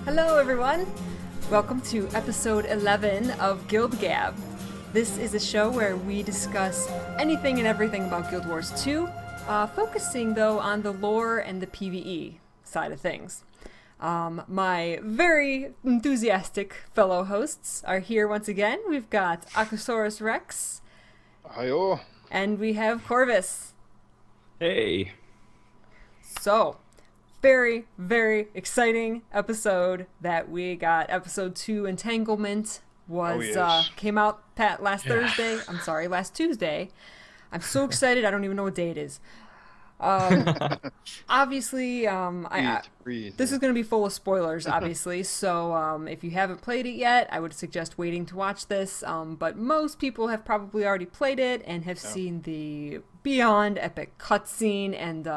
Hello everyone! Welcome to episode 11 of GuildGab. This is a show where we discuss anything and everything about Guild Wars 2, focusing though on the lore and the PvE side of things. My very enthusiastic fellow hosts are here once again. We've got Akasaurus Rex. Hi-oh. And we have Corvus. Hey. So, very, very exciting episode that we got. Episode 2, Entanglement, came out last Tuesday. I'm so excited, I don't even know what day it is. Obviously, this is going to be full of spoilers, obviously, so if you haven't played it yet, I would suggest waiting to watch this, but most people have probably already played it and have seen the beyond epic cutscene and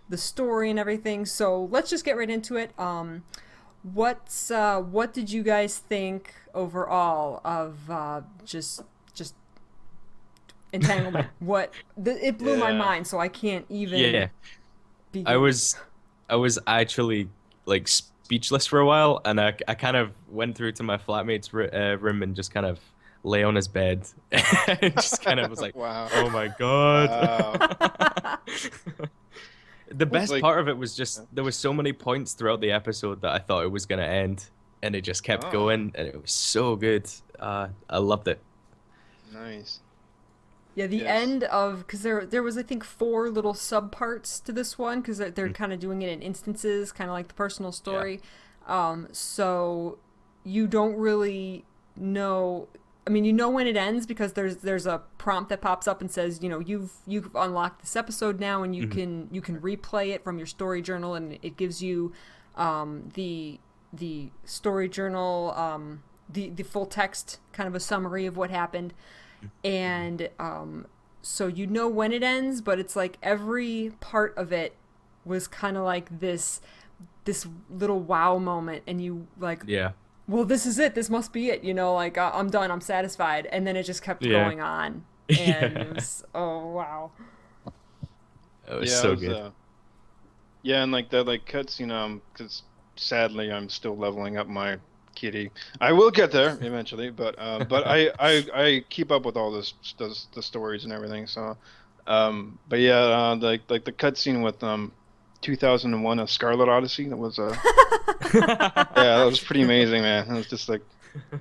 the story and everything, so let's just get right into it. What did you guys think overall of just Entanglement? It blew my mind, so I can't even begin. I was actually like speechless for a while, and I kind of went through to my flatmate's room and just kind of lay on his bed and just kind of was like, wow. Oh my god. Wow. The best part of it was just there was so many points throughout the episode that I thought it was going to end, and it just kept going, and it was so good. I loved it. Nice. Yeah, the end of, because there was I think 4 little subparts to this one, because they're kind of doing it in instances, kind of like the personal story. So you don't really know. I mean, you know when it ends because there's a prompt that pops up and says, you know, you've unlocked this episode now, and you can replay it from your story journal, and it gives you the story journal, the full text, kind of a summary of what happened. And so you know when it ends, but it's like every part of it was kind of like this little wow moment, and you like, well, this is it, this must be it, you know, like I'm done, I'm satisfied, and then it just kept going on, and it was, oh wow, it was so good. And like that cutscene, because sadly I'm still leveling up my kitty. I will get there eventually, but I keep up with all the stories and everything. So, but yeah, like the cutscene with 2001: A Scarlet Odyssey. That was that was pretty amazing, man. It was just like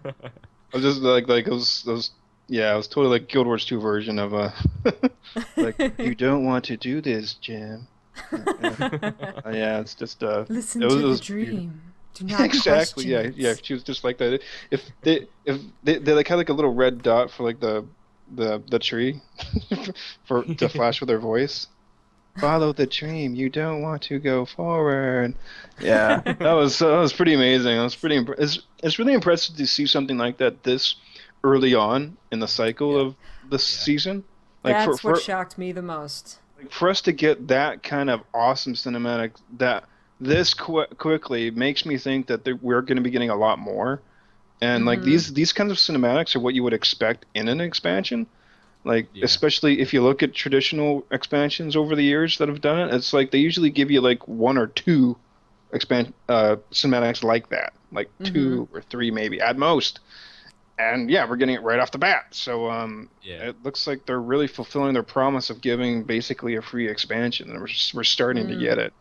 I was just like it was yeah, it was totally like Guild Wars 2 version of like you don't want to do this, Jim. Yeah, it's just listen to the dream. Do not exactly. Yeah. She was just like that. If they like had like a little red dot for like the tree to flash with their voice. Follow the dream. You don't want to go forward. Yeah, that was pretty amazing. I was pretty it's really impressive to see something like that this early on in the cycle of the season. Like that's what shocked me the most. Like for us to get that kind of awesome cinematic that this quickly makes me think that we're going to be getting a lot more, and like these kinds of cinematics are what you would expect in an expansion, like especially if you look at traditional expansions over the years that have done it. It's like they usually give you like 1 or 2 cinematics like that, like 2 or 3 maybe at most, and we're getting it right off the bat. So it looks like they're really fulfilling their promise of giving basically a free expansion, and we're starting to get it.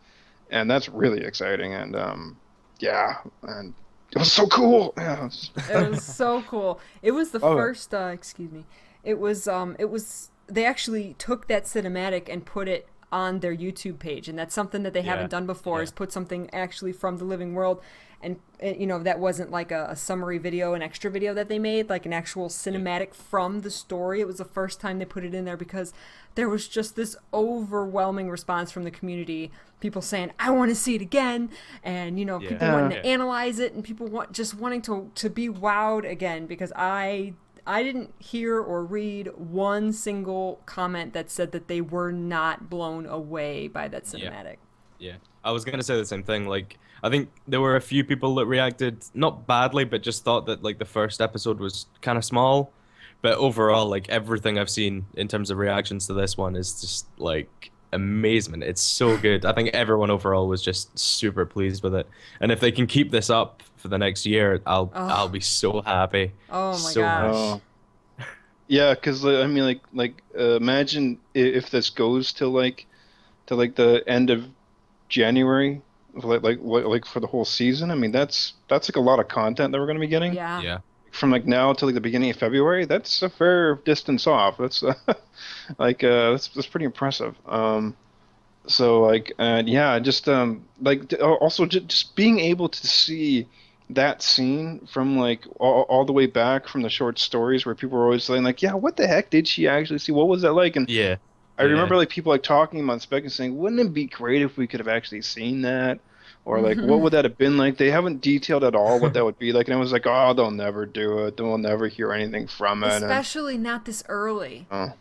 And that's really exciting, and and it was so cool. Yeah. It was so cool. It was the first. It was. They actually took that cinematic and put it on their YouTube page, and that's something that they haven't done before. Is put something actually from the living world, and you know, that wasn't like a summary video, an extra video that they made, like an actual cinematic from the story. It was the first time they put it in there because there was just this overwhelming response from the community. People saying, I want to see it again, and you know, people wanting to analyze it, and people wanting to be wowed again, because I didn't hear or read one single comment that said that they were not blown away by that cinematic. Yeah, I was gonna say the same thing. Like, I think there were a few people that reacted not badly, but just thought that like the first episode was kind of small. But overall, like everything I've seen in terms of reactions to this one is just like amazement. It's so good. I think everyone overall was just super pleased with it. And if they can keep this up for the next year, I'll be so happy. Oh my So gosh. much. Yeah, because I mean, imagine if this goes to the end of January, like for the whole season. I mean, that's like a lot of content that we're going to be getting. Yeah. Yeah. From like now till like the beginning of February. That's a fair distance off. That's that's pretty impressive. So like yeah, just also just being able to see that scene from like all the way back from the short stories where people were always saying like, yeah, what the heck did she actually see? What was that like? And Yeah. I remember like people like talking on spec and saying, wouldn't it be great if we could have actually seen that? Or like, what would that have been like? They haven't detailed at all what that would be like, and I was like, oh, they'll never do it. They'll never hear anything from it. Especially not this early. Oh.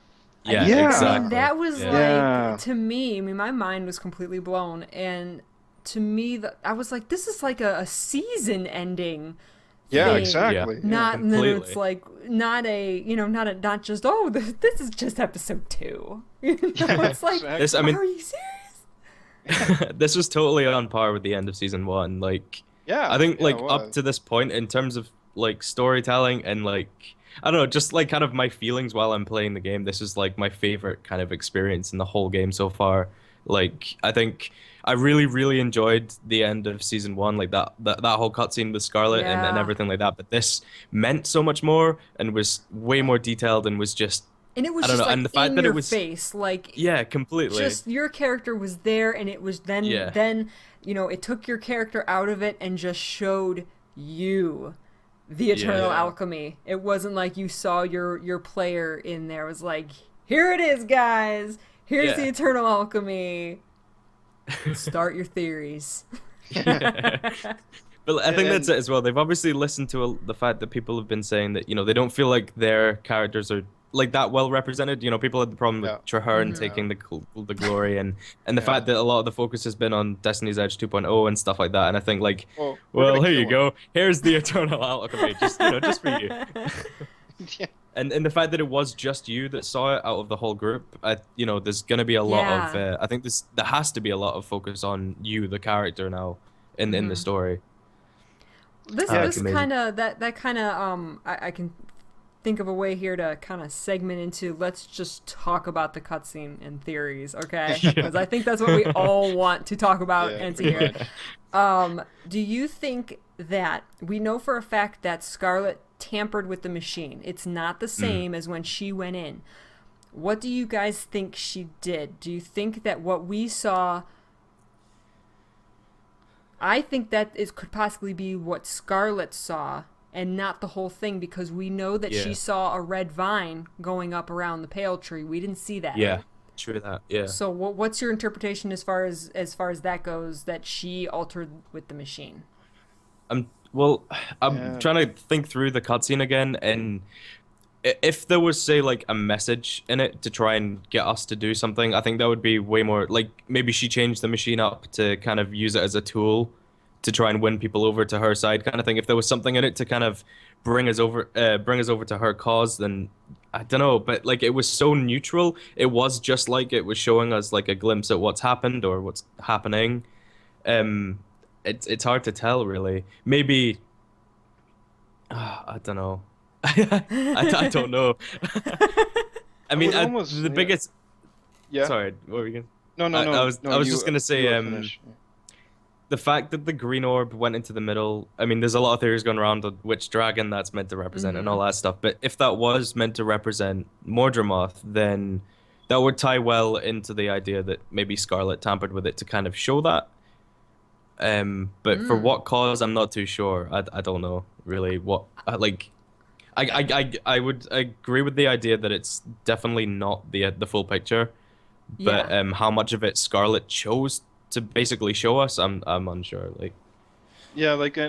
Yeah, Yeah. exactly. I mean, that was Yeah. like, to me, I mean, my mind was completely blown. And to me, I was like, this is like a season ending Yeah, thing. exactly. Not, and then completely. it's like, not just, oh, this is just episode 2. You know, it's like, This, I mean, are you serious? this was totally on par with the end of season 1. Like, Yeah. I think yeah, like it up was. to this point in terms of like storytelling and like I don't know, just like kind of my feelings while I'm playing the game. This is like my favorite kind of experience in the whole game so far. Like I think I really, really enjoyed the end of season 1, like that whole cutscene with Scarlet and Yeah. everything like that. But this meant so much more and was way more detailed and was just And it was I don't just know, like and the fact in that it your was face, like yeah, completely. just your character was there, and it was then Yeah. it took your character out of it and just showed you the Eternal Yeah. Alchemy. It wasn't like you saw your player in there. It was like, here it is, guys. Here's Yeah. the Eternal Alchemy. Start your theories. But I think that's it as well. They've obviously listened to the fact that people have been saying that, they don't feel like their characters are like that well represented. People had the problem with Yeah. Traherne Mhm. taking the glory and the Yeah. fact that a lot of the focus has been on Destiny's Edge 2.0 and stuff like that. And I think like, Well, we're well, gonna here you kill go. Here's the Eternal Alchemy, just for you. Yeah. And the fact that it was just you that saw it out of the whole group, there's gonna be a lot of. Yeah. I think there has to be a lot of focus on you, the character, now in the Mhm. story. This It's amazing. kind of that kind of I can think of a way here to kind of segment into, let's just talk about the cutscene and theories, okay? Yeah. Because I think that's what we all want to talk about Yeah, and to pretty hear. much. Do you think that we know for a fact that Scarlet tampered with the machine? It's not the same as when she went in. What do you guys think she did? Do you think that what we saw? I think that could possibly be what Scarlet saw and not the whole thing, because we know that she Yeah. saw a red vine going up around the pale tree. We didn't see that. Yeah, true that. Yeah. So what's your interpretation as far as that goes, that she altered with the machine? I'm Yeah. trying to think through the cutscene again, and if there was, say, like a message in it to try and get us to do something, I think that would be way more like maybe she changed the machine up to kind of use it as a tool to try and win people over to her side, kind of thing. If there was something in it to kind of bring us over to her cause, then I don't know. But like it was so neutral. It was just like it was showing us like a glimpse at what's happened or what's happening. It's hard to tell, really. Maybe I don't know. I don't know. I mean, would almost- the yeah. biggest. Yeah. Sorry, what were you gonna? No, no, no. I was no, just gonna say, you finish. the fact that the green orb went into the middle. I mean, there's a lot of theories going around on which dragon that's meant to represent and all that stuff. But if that was meant to represent Mordramoth, then that would tie well into the idea that maybe Scarlet tampered with it to kind of show that. But for what cause, I'm not too sure. I don't know really what like. I would agree with the idea that it's definitely not the full picture, but Yeah. how much of it Scarlet chose to basically show us, I'm unsure. Like, Yeah, like I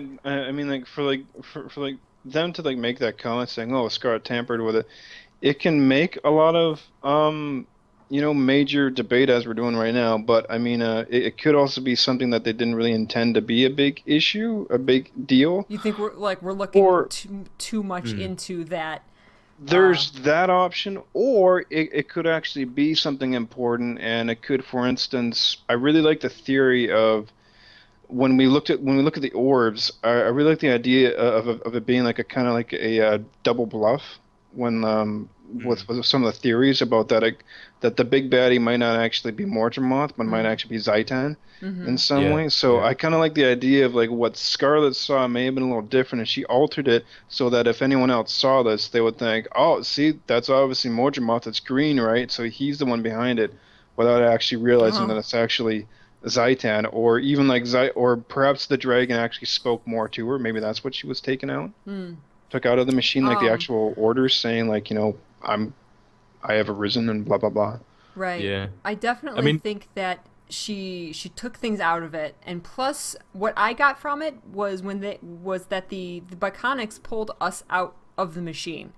mean, like for like them to like make that comment saying, "Oh, Scarlet tampered with it," it can make a lot of major debate as we're doing right now. But I mean, it could also be something that they didn't really intend to be a big issue, a big deal. You think we're looking Or- too much into that There's that option, or it could actually be something important, and it could, for instance, I really like the theory of when we look at the orbs, I really like the idea of it being like a kind of like a double bluff when with some of the theories about that that the big baddie might not actually be Mortemoth, but might actually be Zaitan in some way. So I kind of like the idea of like what Scarlet saw may have been a little different, and she altered it so that if anyone else saw this, they would think, oh, see, that's obviously Mortemoth. It's green, right? So he's the one behind it, without actually realizing that it's actually Zaitan, or even like or perhaps the dragon actually spoke more to her. Maybe that's what she was taking out, took out of the machine, like the actual orders saying, like, I have arisen and blah blah blah. Right. Yeah. I definitely think that she took things out of it, and plus, what I got from it was that the Biconics pulled us out of the machine.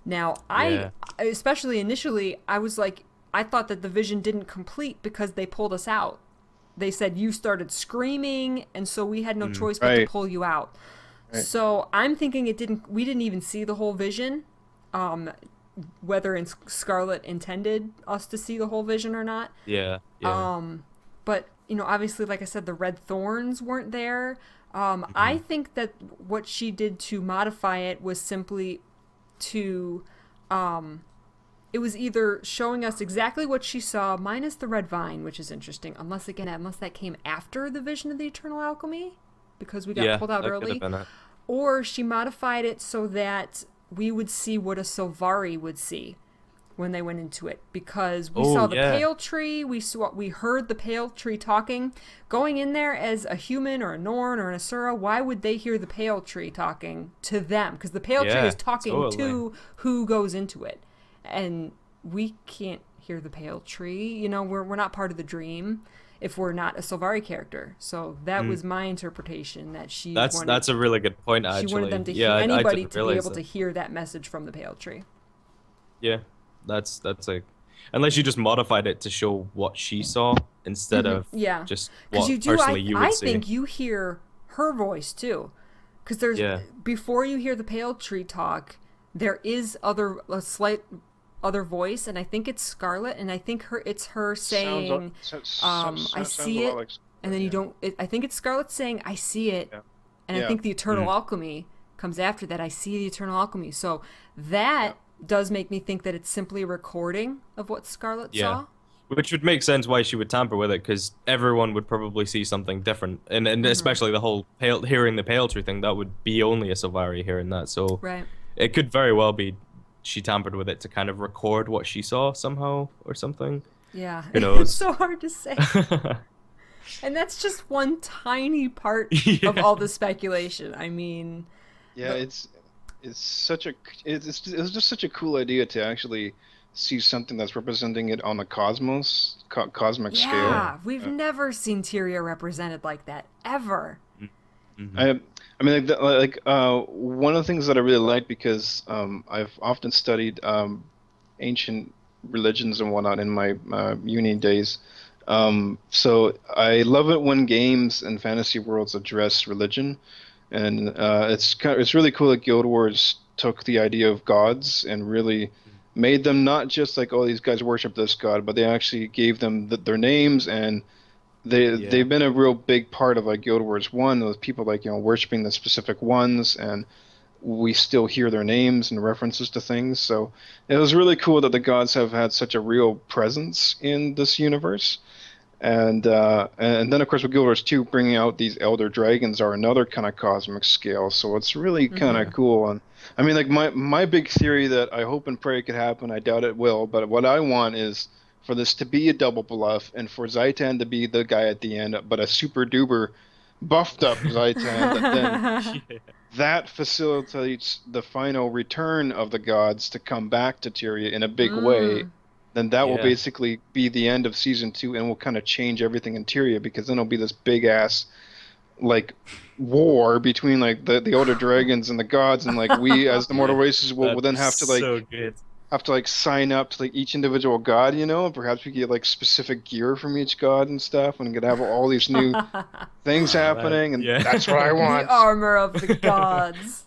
Now, I especially initially, I was like, I thought that the vision didn't complete because they pulled us out. They said you started screaming, and so we had no choice but to pull you out. Right. So I'm thinking we didn't even see the whole vision, whether Scarlet intended us to see the whole vision or not. Yeah. But, obviously, like I said, the red thorns weren't there. I think that what she did to modify it was simply to... it was either showing us exactly what she saw, minus the red vine, which is interesting, unless that came after the vision of the Eternal Alchemy, because we got pulled out early. Or she modified it so that we would see what a Sylvari would see when they went into it, because we saw the Pale Tree, we heard the Pale Tree talking. Going in there as a human or a Norn or an Asura, why would they hear the Pale Tree talking to them? Because the Pale Tree is talking to who goes into it. And we can't hear the Pale Tree. We're not part of the dream if we're not a Sylvari character. So that was my interpretation, that that's a really good point, actually. She wanted them to hear anybody to be able to hear that message from the Pale Tree. Yeah, that's like, unless you just modified it to show what she saw instead of just what personally you would see. I think you hear her voice too, because there's before you hear the Pale Tree talk, there is a slight other voice, and I think it's Scarlet, and I think it's her saying, I see it, like, and then you don't, I think it's Scarlet saying, I see it, and I think the Eternal Alchemy comes after that, I see the Eternal Alchemy, so that does make me think that it's simply a recording of what Scarlet saw. Which would make sense why she would tamper with it, because everyone would probably see something different, and especially the whole hearing the Pale Tree thing, that would be only a Sylvari hearing that, so it could very well be she tampered with it to kind of record what she saw somehow or something. Yeah, who knows? It's so hard to say. And that's just one tiny part of all the speculation. I mean, it's just such a cool idea to actually see something that's representing it on a cosmic scale. Yeah, we've never seen Tyria represented like that ever. I mean, one of the things that I really like, because I've often studied ancient religions and whatnot in my uni days. So I love it when games and fantasy worlds address religion, and it's really cool that Guild Wars took the idea of gods and really made them not just like, oh, these guys worship this god, but they actually gave them their names, and they've been a real big part of like Guild Wars 1, with people like, worshiping the specific ones, and we still hear their names and references to things. So it was really cool that the gods have had such a real presence in this universe. And then of course with Guild Wars 2 bringing out these elder dragons are another kind of cosmic scale. So it's really kind of cool. And I mean, like my big theory that I hope and pray could happen, I doubt it will, but what I want is for this to be a double bluff, and for Zaitan to be the guy at the end, but a super duper buffed up Zaitan, that facilitates the final return of the gods to come back to Tyria in a big way. Then that will basically be the end of season 2, and will kind of change everything in Tyria, because then it'll be this big ass like war between like the older dragons and the gods, and like we as the mortal races will then have to like sign up to like each individual god, and perhaps we get like specific gear from each god and stuff, and we could have all these new things happening, and that's what I want. The armor of the gods.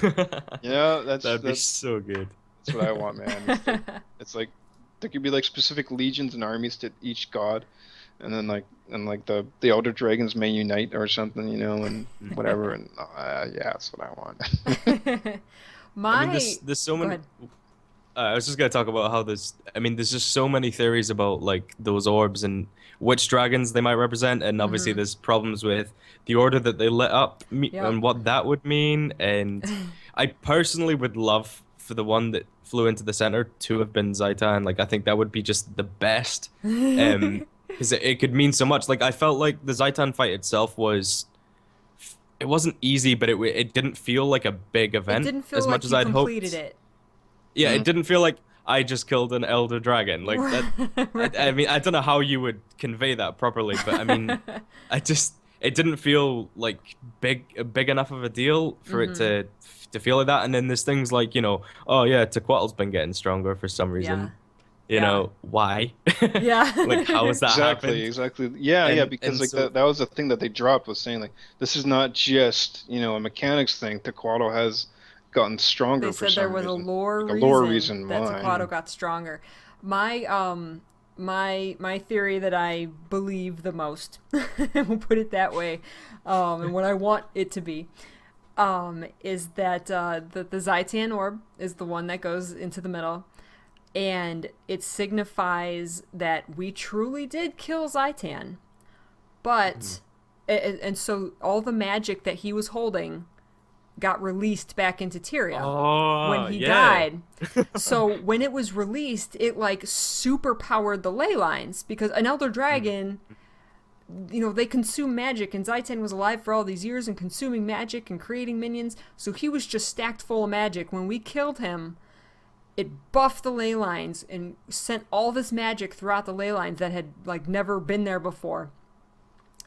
That'd be so good. That's what I want, man. It's like there could be like specific legions and armies to each god, and then the elder dragons may unite or something, and whatever. And yeah, that's what I want. I mean, there's so many. I was just gonna talk about how there's just so many theories about like those orbs and which dragons they might represent, and obviously there's problems with the order that they lit up and what that would mean. And I personally would love for the one that flew into the center to have been Zaitan. Like I think that would be just the best, because it could mean so much. Like I felt like the Zaitan fight itself it wasn't easy, but it didn't feel like a big event it didn't feel as like much as you I'd hoped. completed it. Yeah, it didn't feel like I just killed an elder dragon. Like that. Right. I mean, I don't know how you would convey that properly, but I mean, it didn't feel like big enough of a deal for it to feel like that. And then there's things like, oh yeah, Tequattle's been getting stronger for some reason. You know why? Yeah. Like how has that happened? Exactly. Yeah, because like so, that was the thing that they dropped, was saying like this is not just a mechanics thing. Tequattle has gotten stronger. They for said there some was reason. a lore reason that Tequattle got stronger. My my theory that I believe the most, we'll put it that way, and what I want it to be, is that the Zaitan orb is the one that goes into the middle, and it signifies that we truly did kill Zaitan, but and so all the magic that he was holding got released back into Tyria when he died. So when it was released, it like super powered the ley lines, because an elder dragon, they consume magic, and Zaitan was alive for all these years and consuming magic and creating minions, so he was just stacked full of magic. When we killed him, it buffed the ley lines and sent all this magic throughout the ley lines that had like never been there before,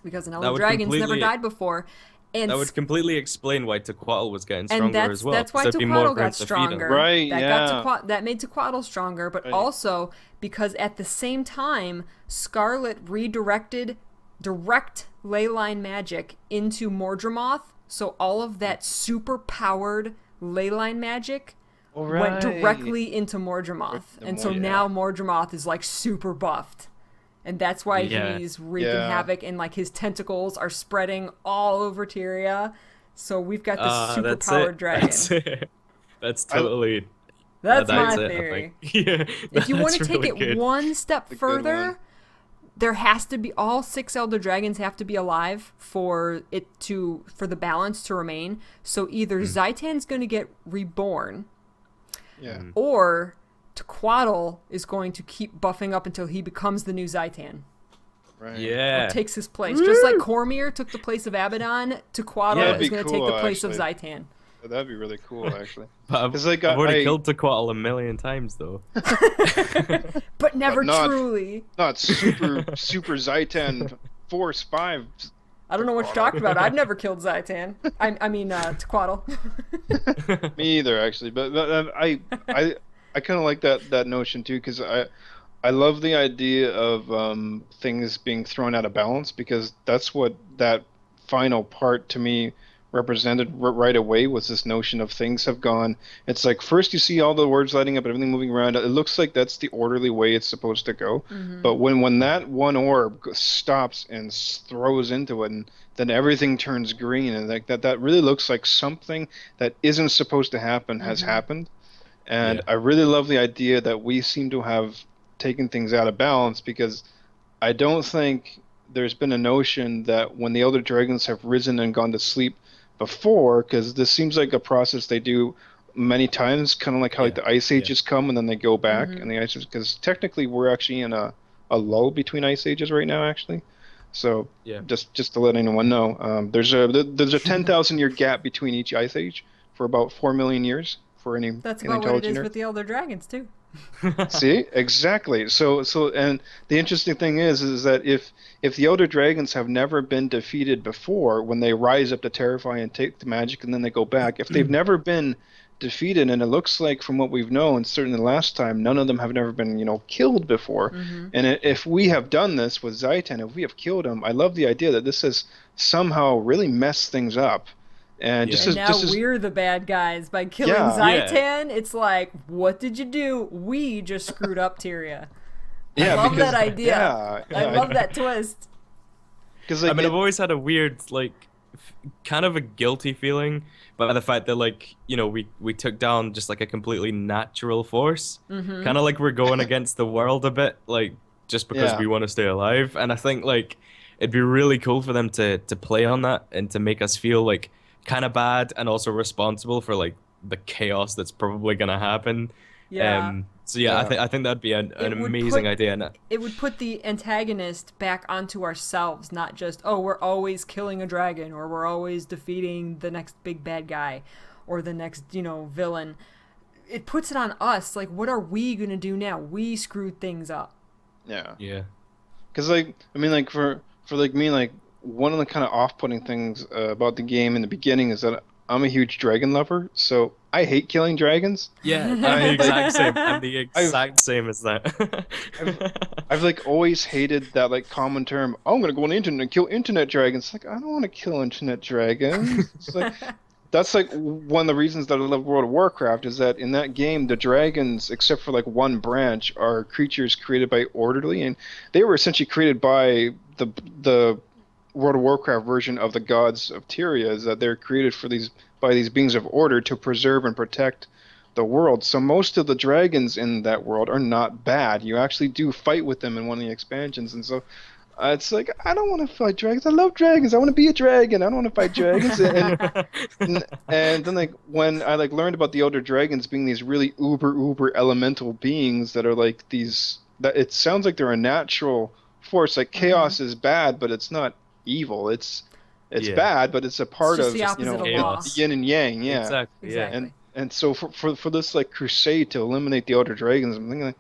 because an elder dragon's never died before. And that would completely explain why Tequattle was getting stronger as well. That's why Tequattle got stronger. Right, That made Tequattle stronger, but also because at the same time, Scarlet redirected direct leyline magic into Mordramoth, so all of that super powered leyline magic went directly into Mordramoth. And so now Mordramoth is like super buffed. And that's why he's wreaking havoc, and like his tentacles are spreading all over Tyria. So we've got this super powered dragon. That's totally. That's my theory. If you want to take it one step further, there has to be all 6 elder dragons have to be alive for the balance to remain. So either Zaitan's going to get reborn, or Tequattle is going to keep buffing up until he becomes the new Zaitan. Right. Yeah. Or takes his place. Just like Cormyr took the place of Abaddon, Tequattle is going to take the place of Zaitan. That'd be really cool, actually. I've already killed Tequattle 1,000,000 times, though. But never truly. Not super Zaitan Force 5. I don't know what you're talking about. I've never killed Zaitan. I mean, Tequattle. Me either, actually. But I kind of like that notion too, because I love the idea of things being thrown out of balance, because that's what that final part to me represented right away, was this notion of things have gone. It's like first you see all the words lighting up, everything moving around. It looks like that's the orderly way it's supposed to go. But when that one orb stops and throws into it, and then everything turns green, and like that really looks like something that isn't supposed to happen has happened. And I really love the idea that we seem to have taken things out of balance, because I don't think there's been a notion that when the Elder Dragons have risen and gone to sleep before, because this seems like a process they do many times, kind of like how like the Ice Ages come and then they go back, and the Ice Ages, because technically we're actually in a lull between Ice Ages right now, actually. So just to let anyone know, there's a 10,000 year gap between each Ice Age for about 4 million years. That's about what it is with the Elder Dragons too. See, exactly. So, and the interesting thing is that if the Elder Dragons have never been defeated before, when they rise up to terrify and take the magic, and then they go back, if they've never been defeated, and it looks like from what we've known, certainly last time, none of them have never been, killed before. And if we have done this with Zaitan, if we have killed him, I love the idea that this has somehow really messed things up. And Yeah. just And as now just as we're the bad guys by killing Yeah. Zaitan. It's like, what did you do? We just screwed up Tyria. yeah, I love because, that idea. Yeah, I love that twist. because I like mean, I've always had a weird, like, kind of a guilty feeling by the fact that, like, we took down just like a completely natural force, kind of like we're going against the world a bit, like just because yeah, we want to stay alive. And I think like it'd be really cool for them to play on that and to make us feel like kind of bad and also responsible for like the chaos that's probably gonna happen. Yeah. So yeah, Yeah. I think that'd be an It would amazing put- idea. And It would put the antagonist back onto ourselves, not just, oh, we're always killing a dragon, or we're always defeating the next big bad guy, or the next, villain. It puts it on us. Like, what are we going to do now? We screwed things up. yeah. yeah, Because like I mean like for like me, like one of the kind of off-putting things about the game in the beginning is that I'm a huge dragon lover, so I hate killing dragons. yeah, I'm I- the exact same. I'm the I've- exact same as that. I've like always hated that like common term. Oh, I'm gonna go on the internet and kill internet dragons. Like I don't want to kill internet dragons. It's like that's like one of the reasons that I love World of Warcraft is that in that game the dragons, except for like one branch, are creatures created by Orderly, and they were essentially created by the World of Warcraft version of the gods of Tyria. Is that they're created by these beings of order to preserve and protect the world. So most of the dragons in that world are not bad. You actually do fight with them in one of the expansions, and so it's like I don't want to fight dragons. I love dragons. I want to be a dragon. I don't want to fight dragons. And then like when I like learned about the elder dragons being these really uber elemental beings that are like these, that it sounds like they're a natural force. Like chaos is bad, but it's not evil. It's Yeah. bad, but it's a part just of the opposite of law. chaos. yin and yang. Yeah. Exactly. Yeah. Exactly. And so for this like crusade to eliminate the elder dragons, I'm thinking like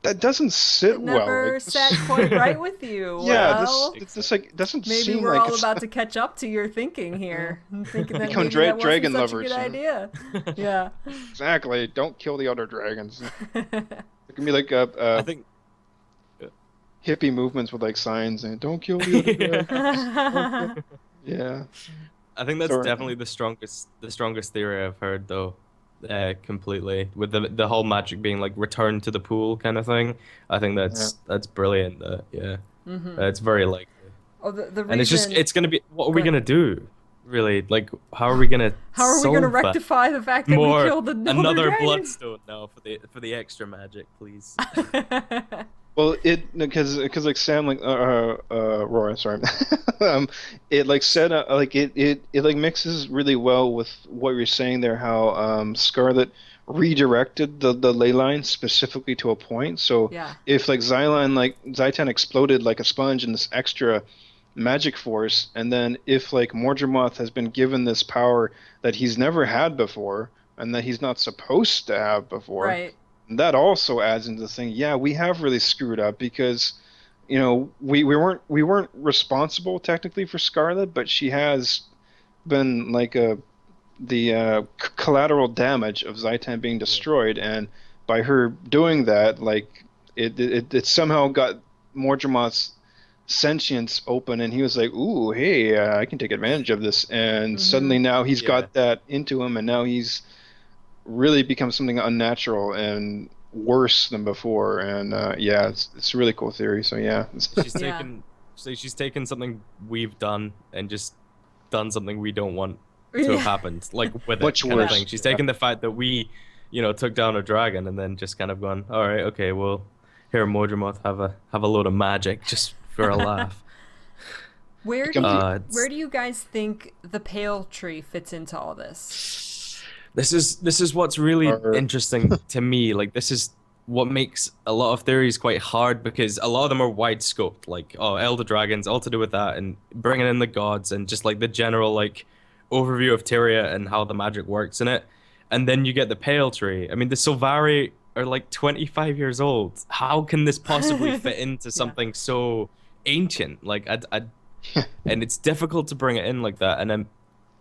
that doesn't sit It well. never Like, sat quite right with you. yeah, Well, this like doesn't maybe seem we're like all it's about to catch up to your thinking here. I'm thinking that Become maybe that wasn't dragon such lovers, a good huh? idea. Yeah. exactly. Don't kill the elder dragons. It can be like I think hippie movements with like signs and "Don't kill the elder dragons." Yeah. I think that's Sorry. definitely the strongest theory I've heard though. Completely with the whole magic being like returned to the pool kind of thing. I think that's brilliant. Yeah, it's very likely. Oh, the reason. And it's gonna be, what are we gonna do? Really, like how are we gonna going to solve that? rectify the fact that More we killed another dragon? bloodstone now for the extra magic, please. Well, because like Sam like Roy, sorry, it like said like it like mixes really well with what you're saying there. How Scarlet redirected the ley line specifically to a point. So Yeah. if like Zaitan exploded like a sponge in this extra magic force, and then if like Mordremoth has been given this power that he's never had before and that he's not supposed to have before. Right. That also adds into the thing. Yeah, we have really screwed up because, we weren't responsible technically for Scarlet, but she has been like the collateral damage of Zaitan being destroyed, and by her doing that, like it somehow got Mordremoth's sentience open, and he was like, "Ooh, hey, I can take advantage of this," and suddenly now he's got that into him, and now he's really become something unnatural and worse than before. And it's a really cool theory. So yeah, she's taken something we've done and just done something we don't want to have happened, like with Much it kind of worse. thing. She's taken the fact that we took down a dragon and then just kind of gone, all right, okay, well, here Mordremoth, have a load of magic just for a laugh. Where do you guys think the pale tree fits into all this? This is what's really interesting to me. Like, this is what makes a lot of theories quite hard, because a lot of them are wide scoped, like, elder dragons, all to do with that, and bringing in the gods, and just like the general like overview of Tyria and how the magic works in it. And then you get the pale tree. I mean, the Sylvari are like 25 years old. How can this possibly fit into something so ancient? Like, and it's difficult to bring it in like that. And then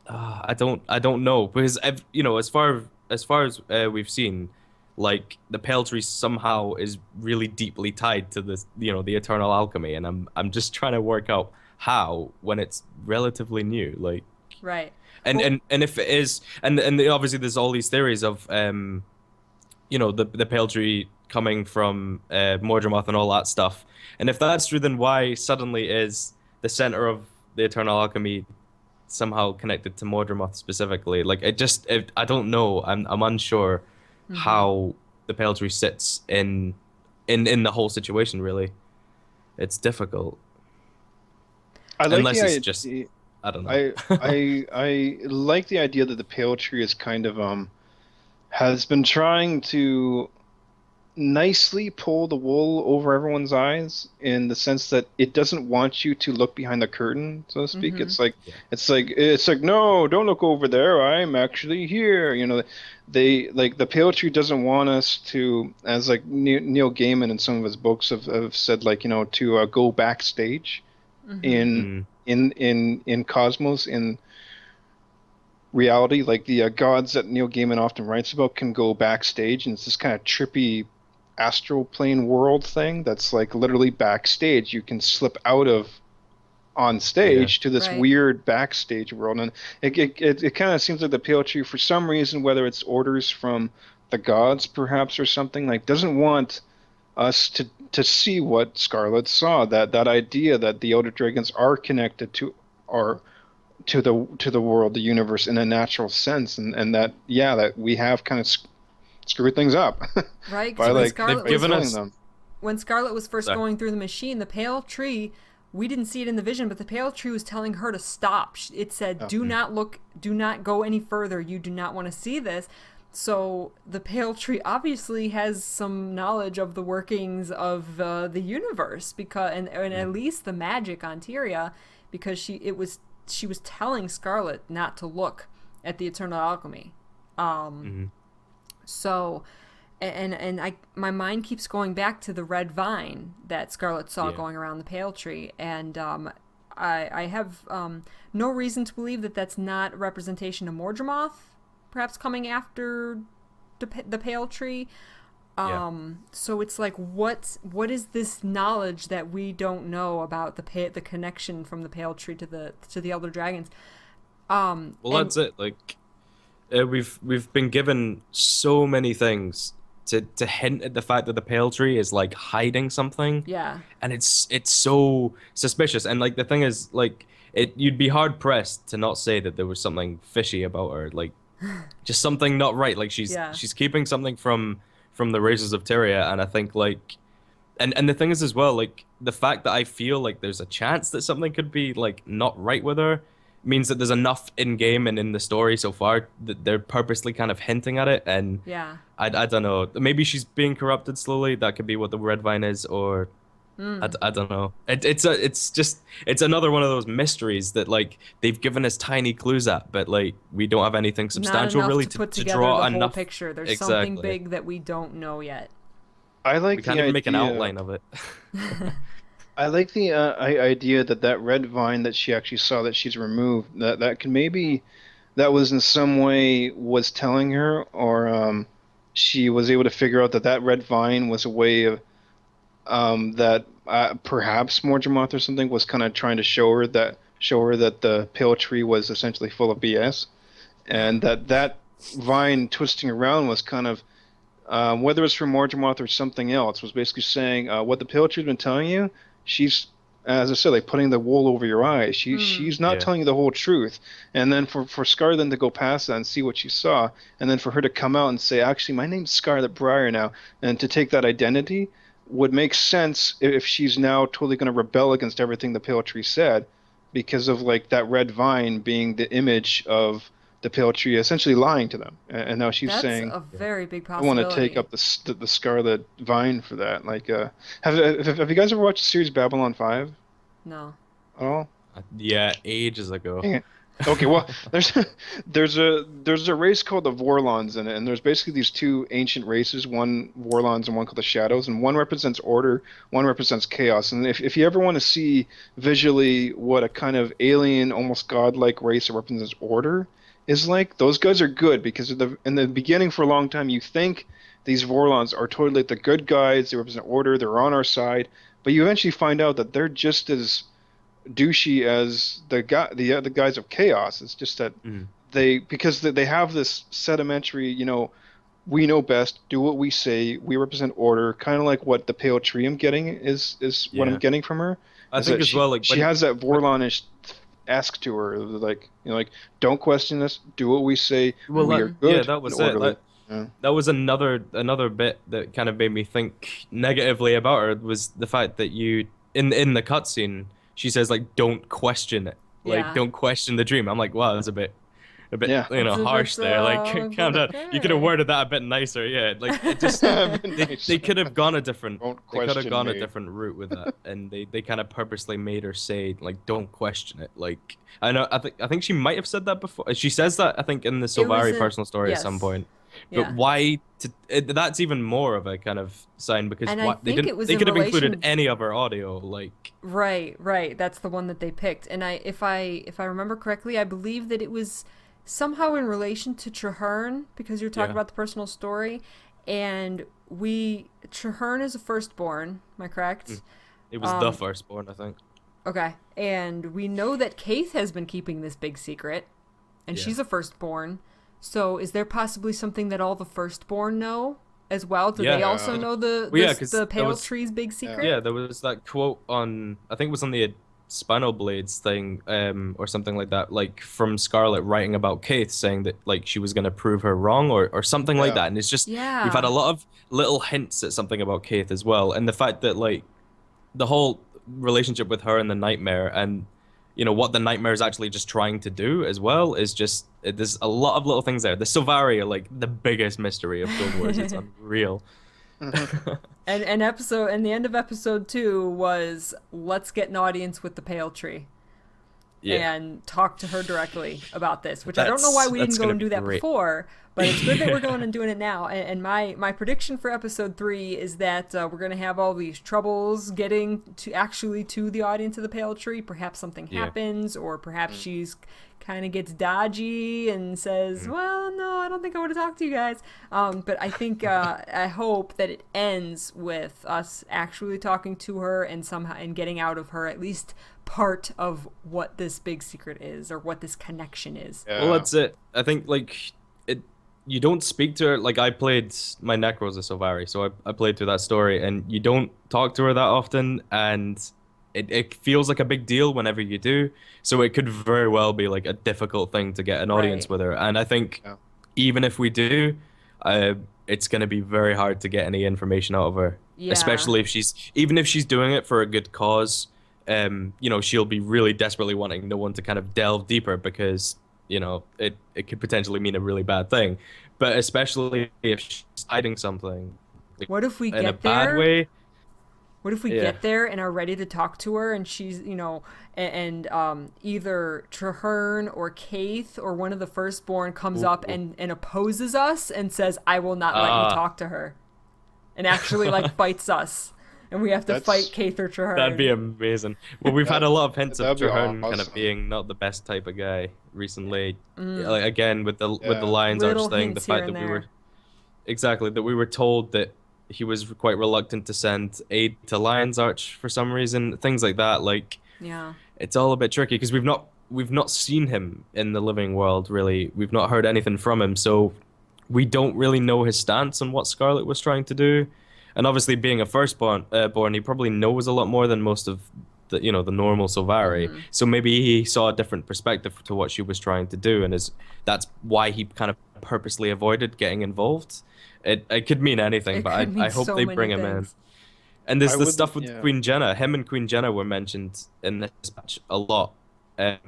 I don't know, because as far as we've seen, like the pale tree somehow is really deeply tied to this, the Eternal Alchemy, and I'm just trying to work out how, when it's relatively new. Like, Right. And Well, and if it is, and obviously there's all these theories of the pale tree coming from Mordremoth and all that stuff. And if that's true, then why suddenly is the center of the Eternal Alchemy somehow connected to Mordremoth specifically? Like I don't know. I'm unsure how the pale tree sits in the whole situation. Really, it's difficult I like unless the it's idea. just I don't know. I like the idea that the pale tree is kind of has been trying to nicely pull the wool over everyone's eyes in the sense that it doesn't want you to look behind the curtain, so to speak. mhm. Yeah. It's like no, don't look over there. I'm actually here. They like the pale tree doesn't want us to, as like Neil Gaiman in some of his books have said, like to go backstage in Mm, in Cosmos in reality, like the gods that Neil Gaiman often writes about can go backstage, and it's this kind of trippy astral plane world thing that's like literally backstage. You can slip out of on yeah. stage to this Right. weird backstage world, and it kind of seems like the pale tree, for some reason, whether it's orders from the gods perhaps or something, like doesn't want us to see what Scarlet saw. That idea that the Elder Dragons are connected to our to the world, the universe in a natural sense, and that that we have kind of screwed things up Right. by Because They've given killing us them. when Scarlet was first Sorry. going through the machine, the pale tree, we didn't see it in the vision, but the pale tree was telling her to stop. It said, Oh. "Do not look, do not go any further. You do not want to see this." So the pale tree obviously has some knowledge of the workings of the universe, because and at least the magic on Tyria, because she was telling Scarlet not to look at the Eternal Alchemy. Mhm. So, and my mind keeps going back to the red vine that Scarlet saw Yeah. going around the pale tree, and I have no reason to believe that that's not a representation of Mordremoth, perhaps coming after the pale tree. Yeah. So it's like, what is this knowledge that we don't know about the connection from the pale tree to the elder dragons? Well, And that's it. Like we've been given so many things to hint at the fact that the pale tree is like hiding something, yeah, and it's so suspicious. And like the thing is, like you'd be hard pressed to not say that there was something fishy about her, like just something not right. Like yeah, she's keeping something from the races of Tyria, and I think like and the thing is as well, like the fact that I feel like there's a chance that something could be like not right with her means that there's enough in game and in the story so far that they're purposely kind of hinting at it. And yeah. I don't know, maybe she's being corrupted slowly. That could be what the red vine is, or I don't know. It's another one of those mysteries that like they've given us tiny clues at, but like we don't have anything Not substantial enough really to put to together draw the whole enough. picture. There's something Exactly. big that we don't know yet. I We like can't the even make an idea. outline of it. I like the idea that red vine that she actually saw that she's removed, that can maybe that was in some way was telling her, or she was able to figure out that red vine was a way of that perhaps Morgemoth or something was kind of trying to show her that the pale tree was essentially full of BS, and that vine twisting around was kind of whether it's from Morgemoth or something else, was basically saying what the pale tree's been telling you. She's, as I said, like putting the wool over your eyes. She's not Yeah. telling you the whole truth. And then for Scarlet to go past that and see what she saw, and then for her to come out and say, actually, my name's Scarlet Briar now, and to take that identity would make sense if she's now totally going to rebel against everything the pale tree said, because of like that red vine being the image of the pale tree essentially lying to them. And now she's That's saying, a very big I want to take possibility. up the Scarlet Vine for that. Like, have you guys ever watched the series Babylon 5 No. at all? Yeah, ages ago. Dang it. Okay, well, there's there's a race called the Vorlons in it, and there's basically these two ancient races, one Vorlons and one called the Shadows, and one represents order, one represents chaos. And if you ever want to see visually what a kind of alien, almost godlike race that represents order is like, those guys are good because in the beginning for a long time you think these Vorlons are totally like the good guys, they represent order, they're on our side, but you eventually find out that they're just as douchey as the guys of chaos. It's just that because they have this sedimentary, we know best, do what we say, we represent order, kind of like what the pale tree I'm getting is what I'm getting from her. I think as well, like she has that Vorlonish ask to her, like don't question us, do what we say. Well, we are good. Yeah, that was it. That was another bit that kind of made me think negatively about her, was the fact that in the cutscene she says like don't question it, like don't question the dream. I'm like, wow, that's a bit harsh there. Like, calm down. You could have worded that a bit nicer. Yeah, like it just they could have gone a different route with that, and they kind of purposely made her say like don't question it. Like I think she might have said that before. She says that I think in the Sylvari personal story at some point. But why? That's even more of a kind of sign, because they could have included any of her audio, like right. That's the one that they picked, and if I remember correctly, I believe that it was somehow in relation to Traherne, because you're talking about the personal story, and Traherne is a firstborn. Am I correct? It was the firstborn, I think. Okay, and we know that Kaith has been keeping this big secret, and she's a firstborn. So is there possibly something that all the firstborn know as well? Do they also know the Pale Tree's big secret? Yeah, there was that quote on, I think it was on the Spinal Blades thing, or something like that, like from Scarlet writing about Kaith, saying that like she was going to prove her wrong or something like that. And it's just, we've had a lot of little hints at something about Kaith as well. And the fact that like the whole relationship with her and the Nightmare, and what the Nightmare is actually just trying to do as well, is just, there's a lot of little things there. The Sylvari are like the biggest mystery of Guild Wars. It's unreal. And the end of episode 2 was, let's get an audience with the Pale Tree. And talk to her directly about this, which I don't know why we didn't go and do that before, but it's good that we're going and doing it now. And my prediction for episode 3 is that we're going to have all these troubles getting to the audience of the Pale Tree. Perhaps something happens, or perhaps she's kind of gets dodgy and says, well, no, I don't think I want to talk to you guys. But I think, I hope that it ends with us actually talking to her and getting out of her at least part of what this big secret is, or what this connection is. Well, that's it. I think you don't speak to her. Like, I played my Necros as Sylvari, so I played through that story, and you don't talk to her that often, and it feels like a big deal whenever you do. So it could very well be like a difficult thing to get an audience with her. And I think even if we do, it's going to be very hard to get any information out of her, especially if she's doing it for a good cause. She'll be really desperately wanting no one to kind of delve deeper, because it could potentially mean a really bad thing. But especially if she's hiding something, what if we in get a bad there? way? What if we get there and are ready to talk to her, and she's and either Traherne or Kaith or one of the firstborn comes up and opposes us and says, I will not let you talk to her, and actually like fights us, and we have to fight Kaith or Traherne. That'd be amazing. Well, we've had a lot of hints of Traherne kind of being not the best type of guy recently. Like, again, with the Lion's Arch thing, the fact that we were told that he was quite reluctant to send aid to Lion's Arch for some reason, things like that. Like, it's all a bit tricky, because we've not seen him in the living world, really. We've not heard anything from him, so we don't really know his stance on what Scarlet was trying to do. And obviously, being a firstborn, he probably knows a lot more than most of the normal Sylvari. So maybe he saw a different perspective to what she was trying to do, and that's why he kind of purposely avoided getting involved. It could mean anything, but I hope they bring him in. And there's the stuff with Queen Jenna. Him and Queen Jenna were mentioned in this match a lot. A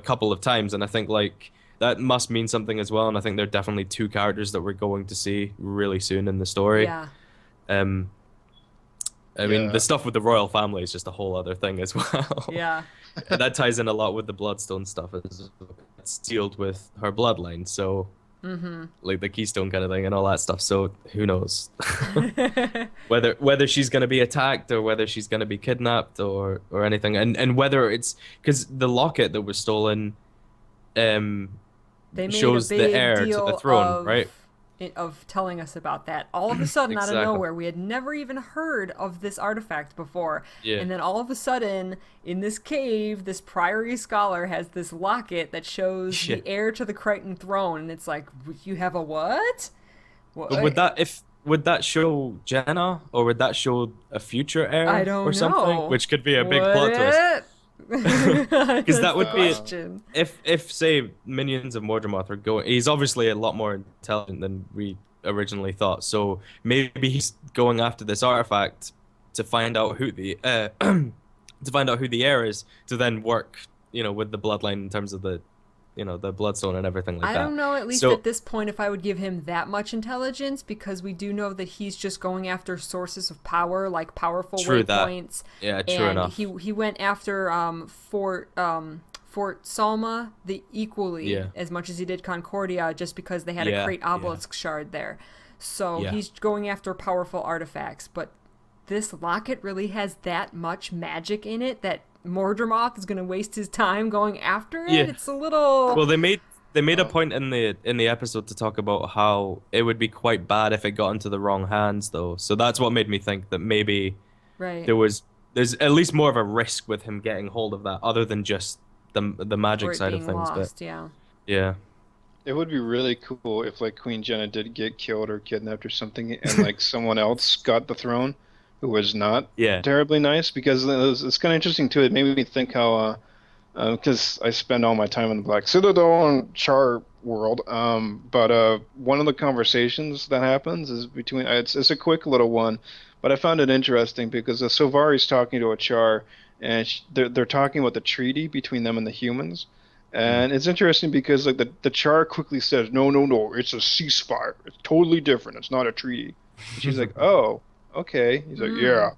couple of times, and I think like that must mean something as well. And I think they're definitely two characters that we're going to see really soon in the story. I mean, the stuff with the royal family is just a whole other thing as well. And that ties in a lot with the Bloodstone stuff. It's sealed with her bloodline, so like the Keystone kind of thing and all that stuff. So who knows whether she's going to be attacked, or whether she's going to be kidnapped, or anything, and whether it's because the locket that was stolen they made shows a big the heir to deal the throne, right? of telling us about that. All of a sudden, out of Exactly. nowhere, we had never even heard of this artifact before. Yeah. And then all of a sudden, in this cave, this Priory Scholar has this locket that shows Yeah. the heir to the Krytan throne. And it's like, you have a what? What? But would that show Jenna, or would that show a future heir I don't or something? know. Which could be a big Would plot twist. it? Because that would be question. if say minions of Mordremoth are going. He's obviously a lot more intelligent than we originally thought. So maybe he's going after this artifact to find out who the to find out who the heir is, to then work, with the bloodline in terms of the the bloodstone and everything like I that. don't know, at least So- at this point, if I would give him that much intelligence, because we do know that he's just going after sources of power, like powerful True that. waypoints. Yeah, true And enough. he went after Fort Salma equally Yeah. as much as he did Concordia, just because they had Yeah, a great yeah. obelisk shard there. So Yeah. he's going after powerful artifacts, but this locket really has that much magic in it that Mordremoth is going to waste his time going after it. Yeah. It's a little... Well, they made a point in the episode to talk about how it would be quite bad if it got into the wrong hands, though. So that's what made me think that maybe right. there's at least more of a risk with him getting hold of that, other than just the Or magic it side of being things. lost, yeah. But yeah, It would be really cool if like Queen Jenna did get killed or kidnapped or something, and like someone else got the throne, who was not yeah, terribly nice. Because it's kind of interesting too. It made me think how, because I spend all my time in the Black Citadel and Char world. But one of the conversations that happens is between. It's a quick little one, but I found it interesting because Sylvari's talking to a Char, and they're talking about the treaty between them and the humans. And it's interesting because like the Char quickly says, no, it's a ceasefire. It's totally different. It's not a treaty. And she's like, oh, okay. He's like, yeah.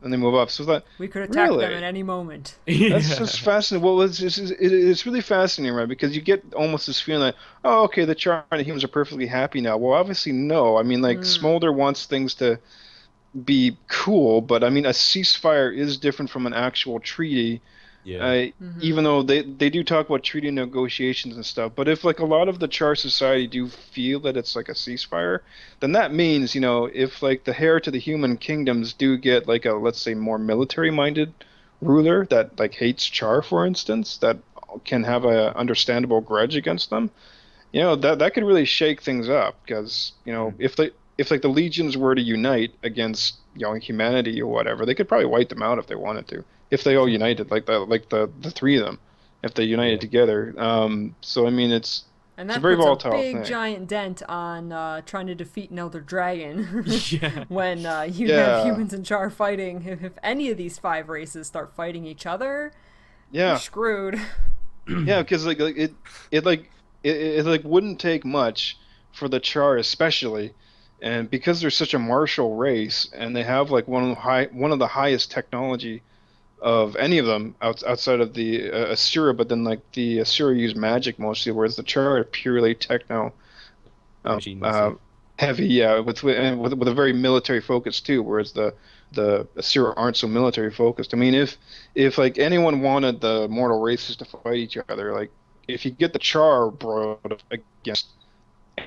And they move up. So that We could attack really? them at any moment. That's just fascinating. Well, it's really fascinating, right? Because you get almost this feeling like, oh, okay, the Char and the humans are perfectly happy now. Well, obviously, no. I mean, like, Smolder wants things to be cool, but I mean, a ceasefire is different from an actual treaty. yeah. Even though they do talk about treaty negotiations and stuff, but if like a lot of the Char society do feel that it's like a ceasefire, then that means, if like the heir to the human kingdoms do get like a, let's say, more military minded ruler that like hates Char, for instance, that can have a understandable grudge against them, that could really shake things up. Because if like the legions were to unite against humanity or whatever, they could probably wipe them out if they wanted to. If they all united, like the three of them, if they united together. So I mean, it's And a that very puts a volatile big thing. giant dent on trying to defeat an Elder Dragon. Yeah. When you Yeah. have humans and Char fighting. If any of these 5 races start fighting each other, Yeah, you're screwed. yeah, because it wouldn't take much for the Char especially, and because they're such a martial race and they have like one of the highest technology of any of them outside of the Asura, but then like the Asura use magic mostly, whereas the Char are purely techno Machines. heavy, yeah, with a very military focus too, whereas the Asura aren't so military focused. I mean, if like anyone wanted the mortal races to fight each other, like if you get the Char brought against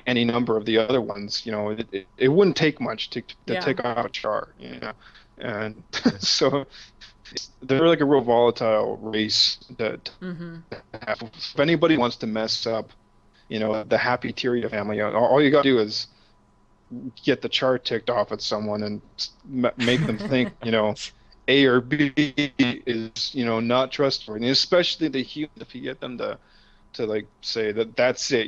any number of the other ones, it wouldn't take much to Yeah. take off a Char, and so they're like a real volatile race that have. If anybody wants to mess up, the happy Tyria family, all you gotta do is get the Char ticked off at someone and make them think, A or B is, not trustworthy, and especially the humans. If you get them to like say that's it,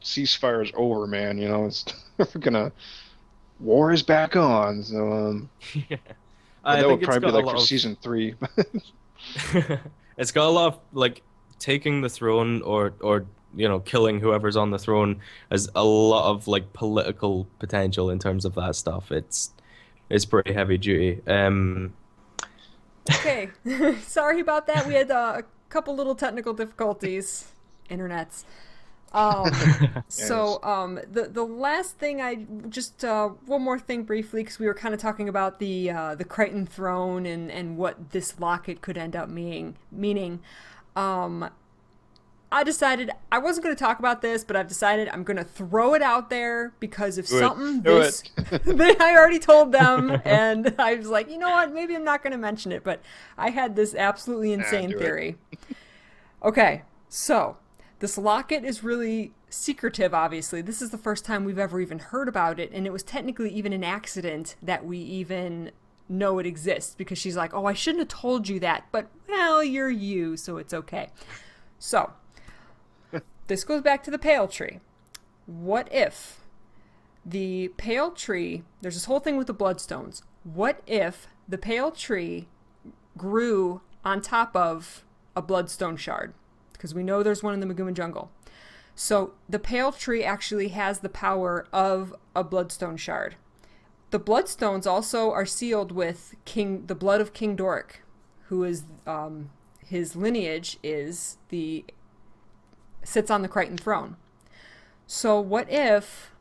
ceasefire is over, man. It's we're gonna war is back on. So Yeah. that think would it's probably be got a like lot for of- season 3. It's got a lot of like taking the throne or killing whoever's on the throne has a lot of like political potential in terms of that stuff. It's pretty heavy duty. Okay. Sorry about that. We had a couple little technical difficulties. Internets. So the last thing I just one more thing briefly, because we were kind of talking about the Krytan throne and what this locket could end up meaning. I decided I wasn't going to talk about this, but I've decided I'm going to throw it out there because if I already told them, and I was like, you know what, maybe I'm not going to mention it, but I had this absolutely insane theory. Okay, so this locket is really secretive, obviously. This is the first time we've ever even heard about it, and it was technically even an accident that we even know it exists, because she's like, oh, I shouldn't have told you that, but, well, you're you, so it's okay. So, this goes back to the pale tree. What if the pale tree, there's this whole thing with the bloodstones. What if the pale tree grew on top of a bloodstone shard? Because we know there's one in the Maguman jungle. So the pale tree actually has the power of a bloodstone shard. The bloodstones also are sealed with the blood of King Doric, who is his lineage sits on the Krytan throne. So what if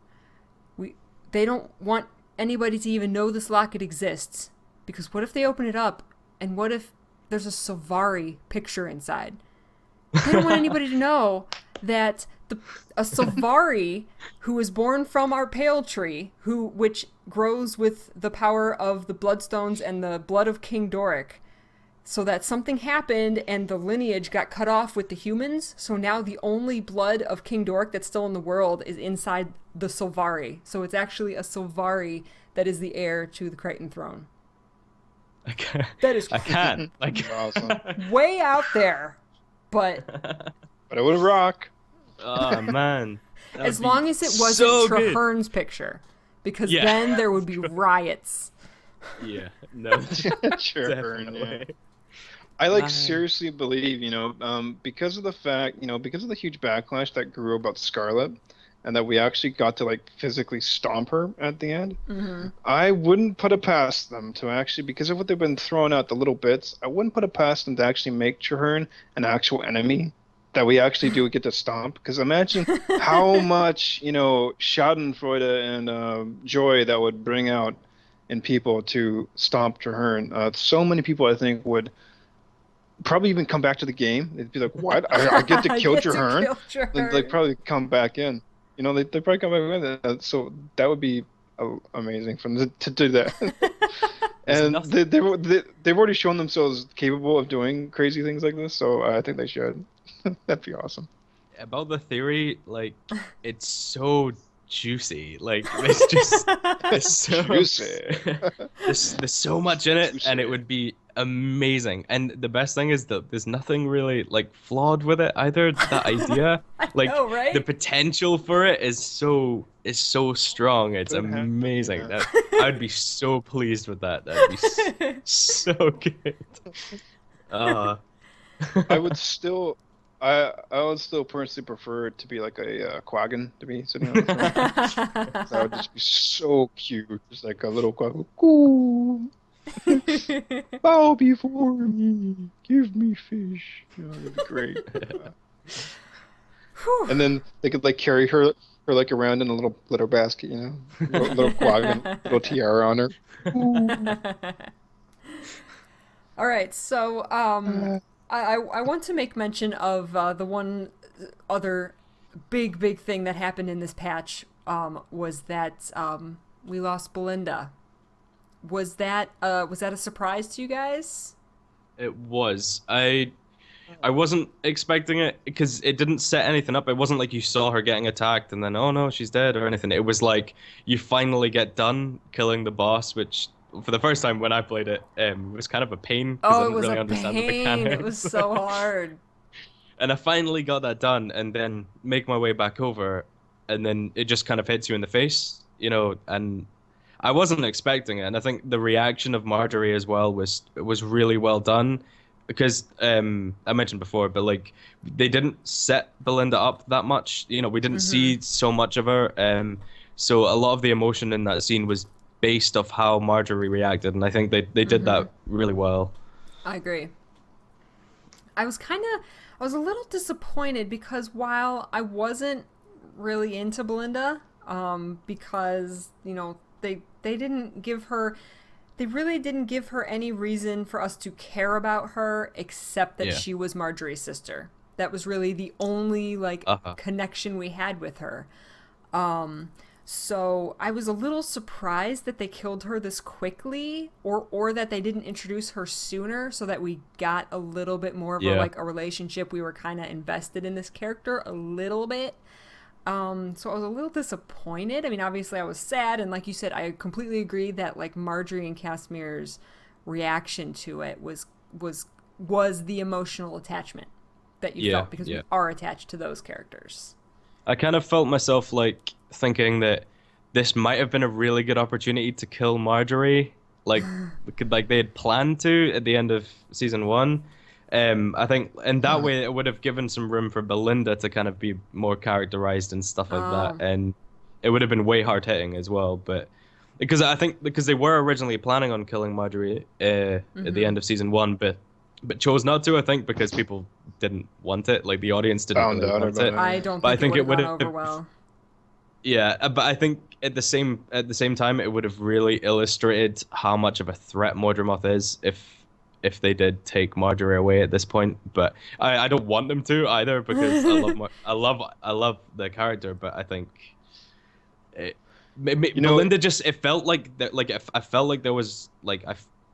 they don't want anybody to even know this locket exists? Because what if they open it up, and what if there's a Sylvari picture inside? They don't want anybody to know that a Sylvari who was born from our pale tree, which grows with the power of the bloodstones and the blood of King Doric, so that something happened and the lineage got cut off with the humans. So now the only blood of King Doric that's still in the world is inside the Sylvari. So it's actually a Sylvari that is the heir to the Krytan throne. That is awesome. Way out there, but it would rock. Oh man! As long as it wasn't so Traherne's picture, because then there would be riots. Yeah, no, Traherne. Yeah. I seriously believe, because of the fact, because of the huge backlash that grew about Scarlet, and that we actually got to physically stomp her at the end. Mm-hmm. I wouldn't put it past them to actually, because of what they've been throwing out, the little bits, I wouldn't put it past them to actually make Traherne an actual enemy that we actually do get to stomp. Because imagine how much, schadenfreude and joy that would bring out in people to stomp Traherne. So many people, I think, would probably even come back to the game. They'd be like, what? I get to kill Traherne? They'd probably come back in. They'd probably come back in. So that would be amazing for them to do that. And they've already shown themselves capable of doing crazy things like this, so I think they should. That'd be awesome. About the theory, it's so juicy. It's just it's so juicy. there's so much in it, juicy. And it would be amazing. And the best thing is that there's nothing really flawed with it either. That idea, I know, right? The potential for it is so strong. It's amazing. I'd be so pleased with that. That'd be so good. I would still personally prefer it to be like a Quaggan to be sitting on the throne. That would just be so cute, just like a little Quaggan. Ooh. Bow before me, give me fish. That'd be great. And then they could carry her around in a little litter basket, little Quaggan, little tiara on her. All right, so I want to make mention of the one other big thing that happened in this patch was that we lost Belinda. Was that a surprise to you guys? It was. I wasn't expecting it because it didn't set anything up. It wasn't like you saw her getting attacked and then, oh no, she's dead or anything. It was like you finally get done killing the boss, which for the first time when I played it, was kind of a pain because I didn't really understand the mechanics. It was so hard. And I finally got that done and then make my way back over, and then it just kind of hits you in the face, and I wasn't expecting it. And I think the reaction of Marjorie as well was really well done. Because I mentioned before, but they didn't set Belinda up that much. We didn't see so much of her. So a lot of the emotion in that scene was based off how Marjorie reacted, and I think they did that really well. I agree. I was a little disappointed because while I wasn't really into Belinda, because they didn't give her. They really didn't give her any reason for us to care about her except that she was Marjorie's sister. That was really the only like Uh-huh. connection we had with her. So I was a little surprised that they killed her this quickly, or that they didn't introduce her sooner, so that we got a little bit more of a relationship. We were kind of invested in this character a little bit. So I was a little disappointed. I mean, obviously I was sad, and like you said, I completely agree that like Marjorie and Casimir's reaction to it was the emotional attachment that you felt, because we are attached to those characters. I kind of felt myself like thinking that this might have been a really good opportunity to kill Marjorie, like they had planned to at the end of season 1. I think in that way it would have given some room for Belinda to kind of be more characterized and stuff like that, and it would have been way hard hitting as well. But because they were originally planning on killing Marjorie at the end of season 1, but chose not to. I think because people didn't want it, like the audience didn't really want it. I don't think it would have gone over well. Yeah, but I think at the same time it would have really illustrated how much of a threat Mordremoth is if they did take Marjorie away at this point. But I don't want them to either, because I love the character, but I think Belinda just, it felt like that, like I felt like there was like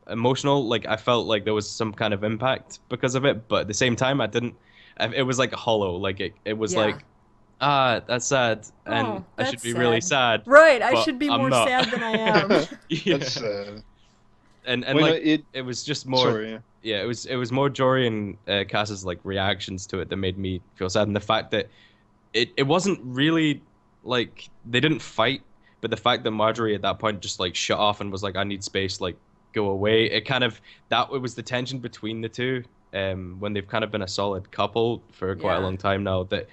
emotional, like I felt like there was some kind of impact because of it, but at the same time it was like hollow, like it was like, that's sad, and I should be really sad, right? I should be more sad than I am. That's sad. And it was just more it was more Jory and Cass's like reactions to it that made me feel sad, and the fact that it wasn't really like they didn't fight, but the fact that Marjorie at that point just like shut off and was like, I need space, like go away, it was the tension between the two, when they've kind of been a solid couple for quite a long time now, that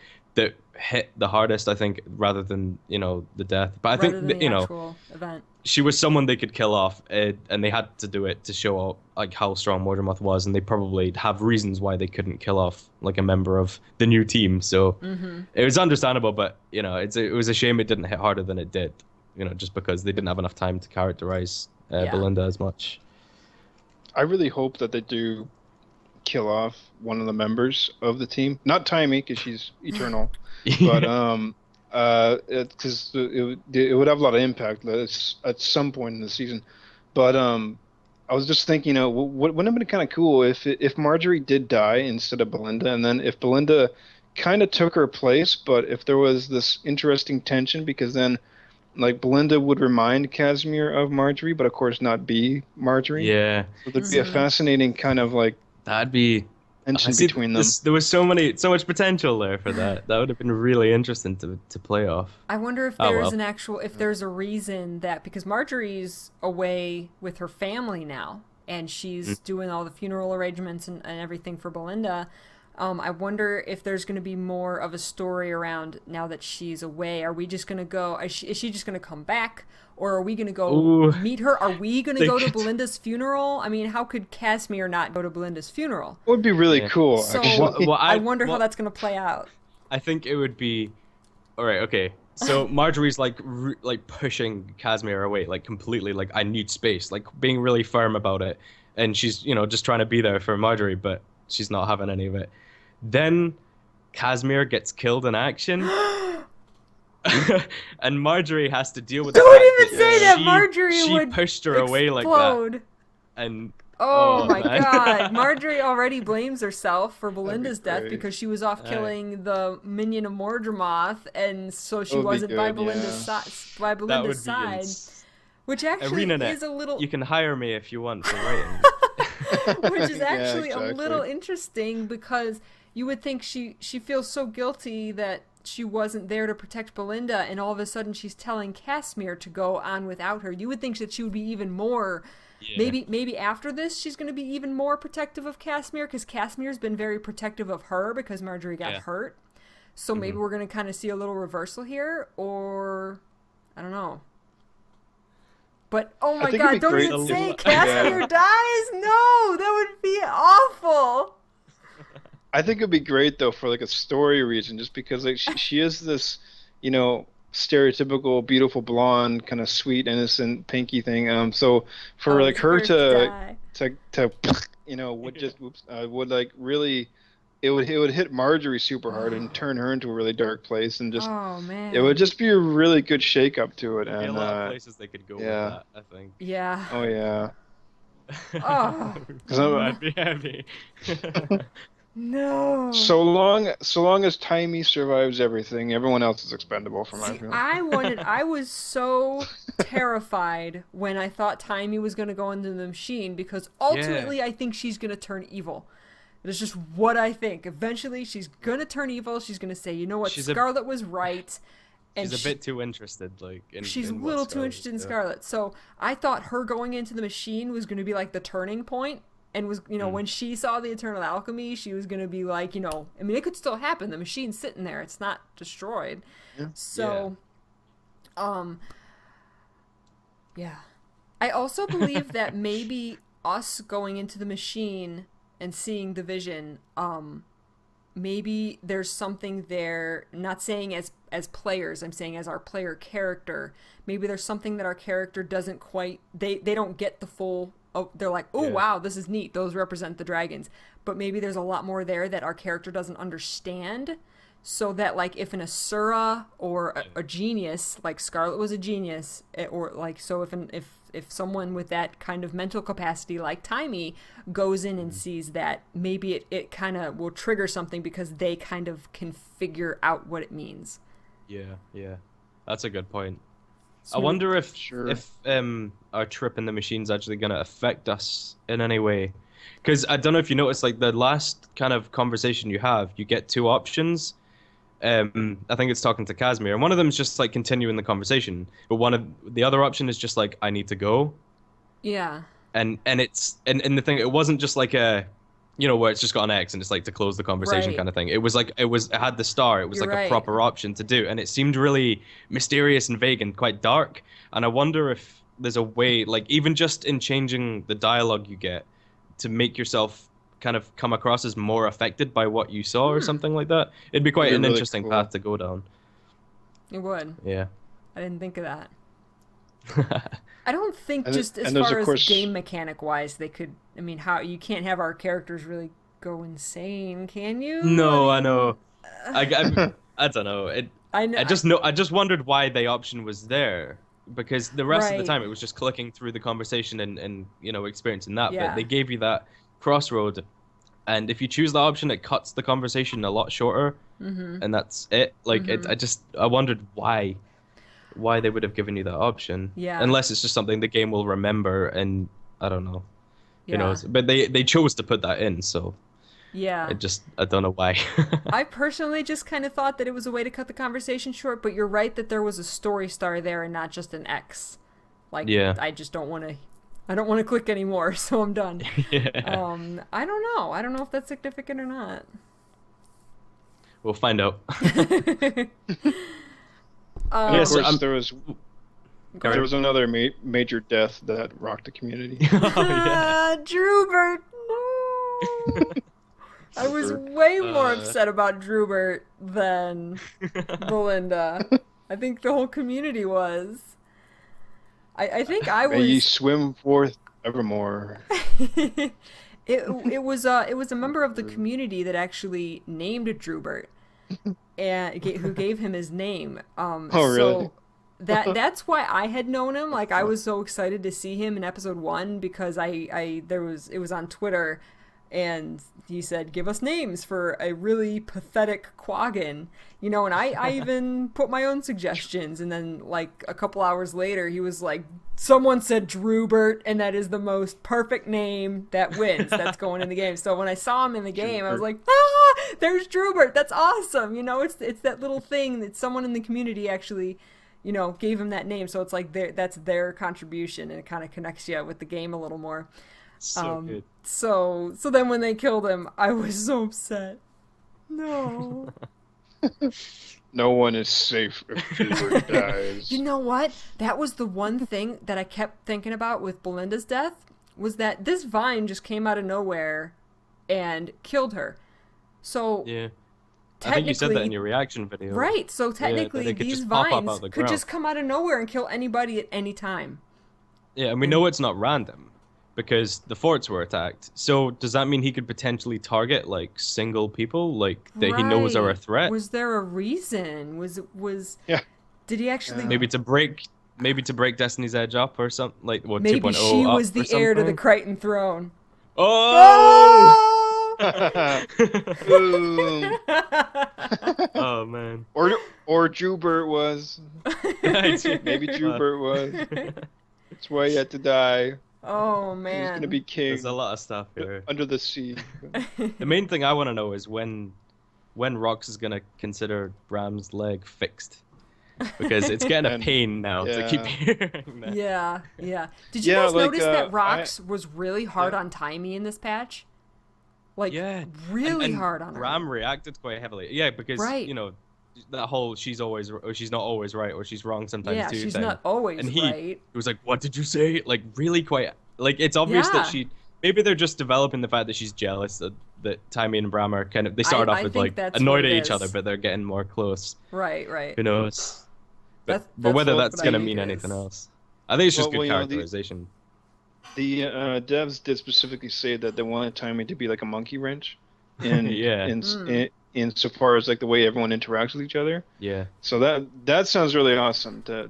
hit the hardest, I think, rather than the death. But I think that, event. She was someone they could kill off, and they had to do it to show like how strong Mordremoth was, and they probably have reasons why they couldn't kill off like a member of the new team. So it was understandable, but it was a shame it didn't hit harder than it did, just because they didn't have enough time to characterize Belinda as much. I really hope that they do kill off one of the members of the team, not Timey, because she's eternal. But because it would have a lot of impact at some point in the season. But I was just thinking, wouldn't it have been kind of cool if Marjorie did die instead of Belinda, and then if Belinda kind of took her place, but if there was this interesting tension, because then like Belinda would remind Casimir of Marjorie, but of course not be Marjorie. Yeah. So there'd be a fascinating kind of like that'd be tension between them. There was so much potential there for that. That would have been really interesting to play off. I wonder if there's if there's a reason that, because Marjorie's away with her family now, and she's doing all the funeral arrangements and everything for Belinda. I wonder if there's going to be more of a story around, now that she's away, are we just going to go, is she just going to come back, or are we going to go meet her? Are we going to go to Belinda's funeral? I mean, how could Casimir not go to Belinda's funeral? It would be really cool, so, actually. I wonder how that's going to play out. I think it would be, all right, okay. So Marjorie's like pushing Casimir away, like completely, like I need space, like being really firm about it. And she's, just trying to be there for Marjorie, but she's not having any of it. Then Casimir gets killed in action, and Marjorie has to deal with the fact Don't even say that Marjorie would pushed her away like that. And oh my god, Marjorie already blames herself for Belinda's death because she was off killing the minion of Mordremoth, and so she wasn't by Belinda's side. Which actually is a little... You can hire me if you want for writing. Which is actually a little interesting, because you would think she feels so guilty that she wasn't there to protect Belinda, and all of a sudden she's telling Casimir to go on without her. You would think that she would be even more... Yeah. Maybe after this she's going to be even more protective of Casimir, because Casimir's been very protective of her because Marjorie got hurt. So maybe we're going to kind of see a little reversal here, or... I don't know. But, oh my god, don't even say Casimir dies! No! That would be awful! I think it'd be great, though, for, like, a story reason, just because, like, she is this, stereotypical, beautiful, blonde, kind of sweet, innocent, pinky thing. So, for, like, her to would just, would, like, really it would hit Marjorie super hard and turn her into a really dark place, and just Oh man. it would just be a really good shake up to it. There'd be a And lot of places they could go with yeah. that, I think. Yeah. Oh yeah. Oh. 'Cause I'm- I'd be happy. No. So long as Timey survives everything, everyone else is expendable for my See, feeling. I was so terrified when I thought Timey was going to go into the machine, because ultimately I think she's going to turn evil. It's just what I think. Eventually she's going to turn evil. She's going to say, you know what, Scarlet was right. And she's a bit too interested, like, she's in a little what too interested in Scarlet. So I thought her going into the machine was going to be like the turning point. And was, you know, when she saw the Eternal Alchemy, she was going to be like, you know, I mean, it could still happen. The machine's sitting there. It's not destroyed. Yeah. So, yeah. I also believe that maybe us going into the machine and seeing the vision, maybe there's something there, not saying as players, I'm saying as our player character, maybe there's something that our character doesn't quite, they don't get the full. Oh, they're like, oh, wow, this is neat. Those represent the dragons. But maybe there's a lot more there that our character doesn't understand. So that, like, if an Asura or a genius, like Scarlet was a genius, or like, so if someone with that kind of mental capacity, like Timey, goes in and sees that, maybe it kind of will trigger something because they kind of can figure out what it means. Yeah. That's a good point. So I wonder if Sure. our trip in the machine's actually going to affect us in any way. Because I don't know if you noticed, like, the last kind of conversation you have, you get two options. I think it's talking to Casimir, and one of them is just, like, continuing the conversation. But the other option is just, like, I need to go. Yeah. And the thing, it wasn't just like a, you know, where it's just got an X and it's like to close the conversation kind of thing. It was like, it had the star. It was You're like right. a proper option to do. And it seemed really mysterious and vague and quite dark. And I wonder if there's a way, like, even just in changing the dialogue you get to make yourself kind of come across as more affected by what you saw or something like that. It'd be quite It'd an be really interesting cool. path to go down. It would. Yeah. I didn't think of that. I don't think And just as there's, far of as course- game mechanic wise, they could. I mean, how you can't have our characters really go insane, can you? No, I mean, know. I don't know. I know. I just wondered why the option was there, because the rest of the Right. time it was just clicking through the conversation and you know, experiencing that. Yeah. But they gave you that crossroad, and if you choose that option, it cuts the conversation a lot shorter, and that's it. Like I wondered why they would have given you that option. Yeah. Unless it's just something the game will remember, and I don't know. Yeah. You know, but they chose to put that in, so Yeah. I don't know why. I personally just kind of thought that it was a way to cut the conversation short, but you're right that there was a story star there and not just an X. Like, Yeah. I just don't want to. I don't want to click anymore, so I'm done. Yeah. I don't know. I don't know if that's significant or not. We'll find out. And Yeah, of so course, there was another major death that rocked the community. Drubert, no. I was way more upset about Drubert than Belinda. I think the whole community was. I think I May ye was. swim forth evermore. It was a member of the community that actually named Drubert, and who gave him his name. Oh, really? So that's why I had known him. Like, I was so excited to see him in episode 1 because it was on Twitter, and he said, give us names for a really pathetic Quaggin, you know, and I even put my own suggestions, and then like a couple hours later he was like, someone said Drubert, and that is the most perfect name that wins. That's going in the game. So when I saw him in the game, I was like, there's Drubert. That's awesome. You know, it's that little thing that someone in the community actually, you know, gave him that name. So it's like that's their contribution, and it kind of connects you with the game a little more. So good. So then when they killed him, I was so upset. No. No one is safe if Drubert dies. You know what? That was the one thing that I kept thinking about with Belinda's death, was that this vine just came out of nowhere and killed her. So Yeah. I think you said that in technically- your reaction video. right, so that technically it could these just pop up out vines of the could ground. just come out of nowhere and kill anybody at any time. Yeah, and we know it's not random. because the forts were attacked. So does that mean he could potentially target like single people like that he knows are a Right. threat? Was there a reason? Yeah. Did he actually? Yeah. Maybe to break Destiny's Edge up or something like what Maybe 2.0 she up was or the heir to the something? Krytan throne. Oh! Boom. Oh man. Or Jubert was. Maybe Jubert was. That's why he had to die. Oh He was man. gonna be king There's a lot of stuff here. under the sea. The main thing I want to know is when Rox is gonna consider Bram's leg fixed, because it's getting a And- pain now to yeah. keep hearing that. Yeah, yeah. Did you Yeah, guys like, notice that Rox was really hard yeah. on Timey in this patch? Like, Yeah, really and hard on her. Bram reacted quite heavily. Yeah, because Right. you know that whole she's not always right or she's wrong sometimes Yeah, too she's thing. not always And he right. was like, "What did you say?" Like really quite like it's obvious that Yeah. maybe they're just developing the fact that she's jealous that Timmy and Bram are kind of they start off I with think like that's annoyed what at it each other, is. but they're getting more close. Right, right. Who knows? But That's whether what that's I gonna think mean it anything is. else, I think it's just Well, good you know, characterization. The devs did specifically say that they wanted Timmy to be like a monkey wrench, in Yeah. in so far as like the way everyone interacts with each other. Yeah. So that sounds really awesome to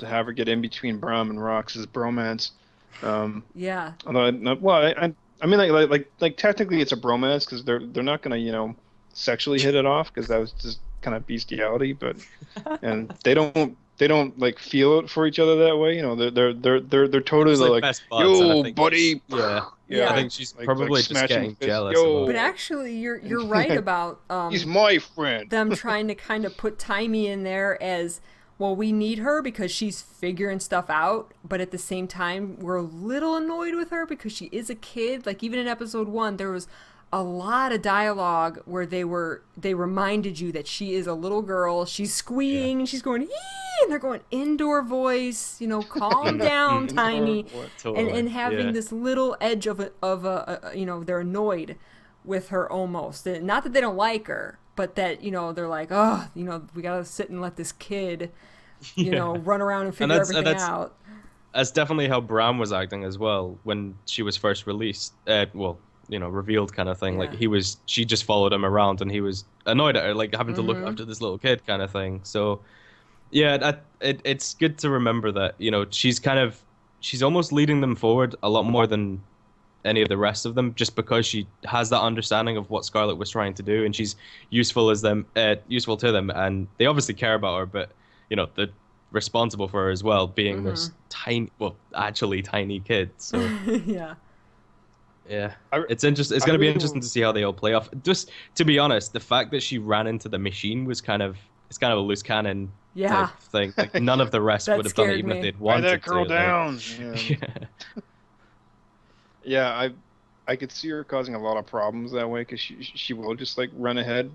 have her get in between Bram and Rox's bromance. Yeah. Although I mean like technically it's a bromance because they're not gonna sexually hit it off because that was just kind of bestiality, but and they don't like feel it for each other that way. They're totally It's like like best buds, and I yo think buddy. Yeah. Yeah. I think she's Like probably just smashing getting fists. jealous. Yo. About But actually, you're right about He's my friend. them trying to kind of put Timey in there as, well, we need her because she's figuring stuff out, but at the same time, we're a little annoyed with her because she is a kid. Like, even in episode 1, there was a lot of dialogue where they reminded you that she is a little girl, she's squeeing, and she's going, "Ee!" and they're going indoor voice, calm down, Timey. Totally. And having Yeah. this little edge of a they're annoyed with her almost. And not that they don't like her, but that they're like, oh, we gotta sit and let this kid run around and figure everything out. That's definitely how Bram was acting as well when she was first released. Revealed kind of thing. Yeah. Like she just followed him around and he was annoyed at her, like having to look Mm-hmm. after this little kid kind of thing. So yeah, it's good to remember that, she's almost leading them forward a lot more than any of the rest of them, just because she has that understanding of what Scarlet was trying to do, and she's useful to them, and they obviously care about her, but they're responsible for her as well, being this actually tiny kid. So Yeah. yeah, it's interesting. It's going to be interesting to see how they all play off. Just to be honest, the fact that she ran into the machine was kind of a loose cannon Yeah. type thing. Like none of the rest That would have done it, scared even me. if they'd Write wanted that girl to. down. Like, Yeah. yeah. Yeah, I could see her causing a lot of problems that way because she will just like run ahead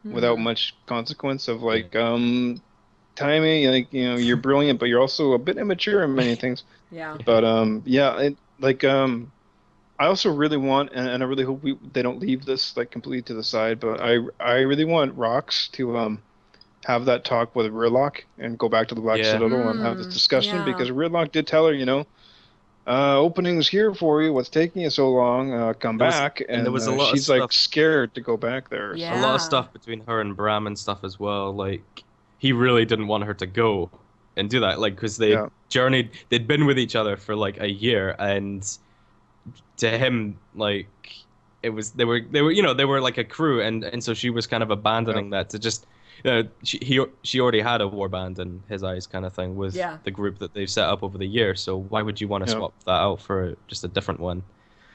without much consequence of like Timey, like you're brilliant but you're also a bit immature in many things. Yeah. But I also really want, and I really hope they don't leave this like completely to the side, but I really want Rox to have that talk with Rearlock and go back to the Black Citadel and have this discussion yeah. because Rearlock did tell her, opening's here for you. What's taking you so long? Come back. And there was a lot of she's like stuff- scared to go back there. Yeah. A lot of stuff between her and Bram and stuff as well. Like he really didn't want her to go and do that, like because they journeyed, they'd been with each other for like a year, and to him, like they were like a crew, and so she was kind of abandoning that to just. She already had a warband in his eyes, kind of thing, with the group that they've set up over the years. So why would you want to swap that out for just a different one?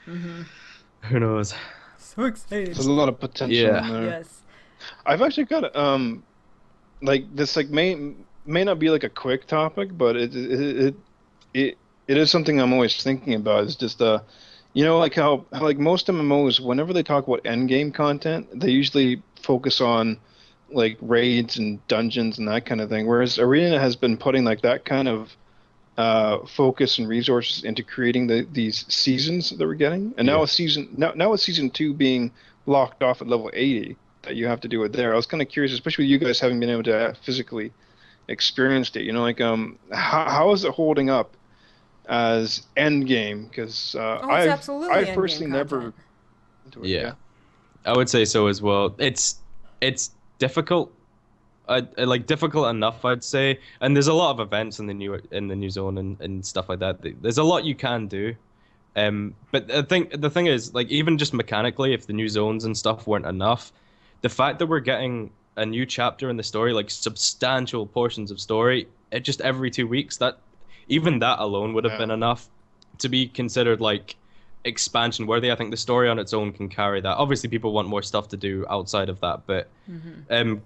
Mm-hmm. Who knows? So excited. There's a lot of potential in there. Yes. I've actually got like this like may not be like a quick topic, but it is something I'm always thinking about. It's just like how like most MMOs, whenever they talk about end game content, they usually focus on like raids and dungeons and that kind of thing, whereas Arena has been putting like that kind of focus and resources into creating these seasons that we're getting, and now with season 2 being locked off at level 80 that you have to do it there. I was kind of curious, especially with you guys having been able to physically experienced it, like how is it holding up as end game, because it's absolutely I endgame personally never. content. Yeah, I would say so as well. It's difficult. I like difficult enough, I'd say. And there's a lot of events in the new zone and stuff like that. There's a lot you can do. But I think the thing is, like, even just mechanically, if the new zones and stuff weren't enough, the fact that we're getting a new chapter in the story, like substantial portions of story, just every 2 weeks, that even that alone would have been enough to be considered like expansion worthy. I think the story on its own can carry that. Obviously, people want more stuff to do outside of that, but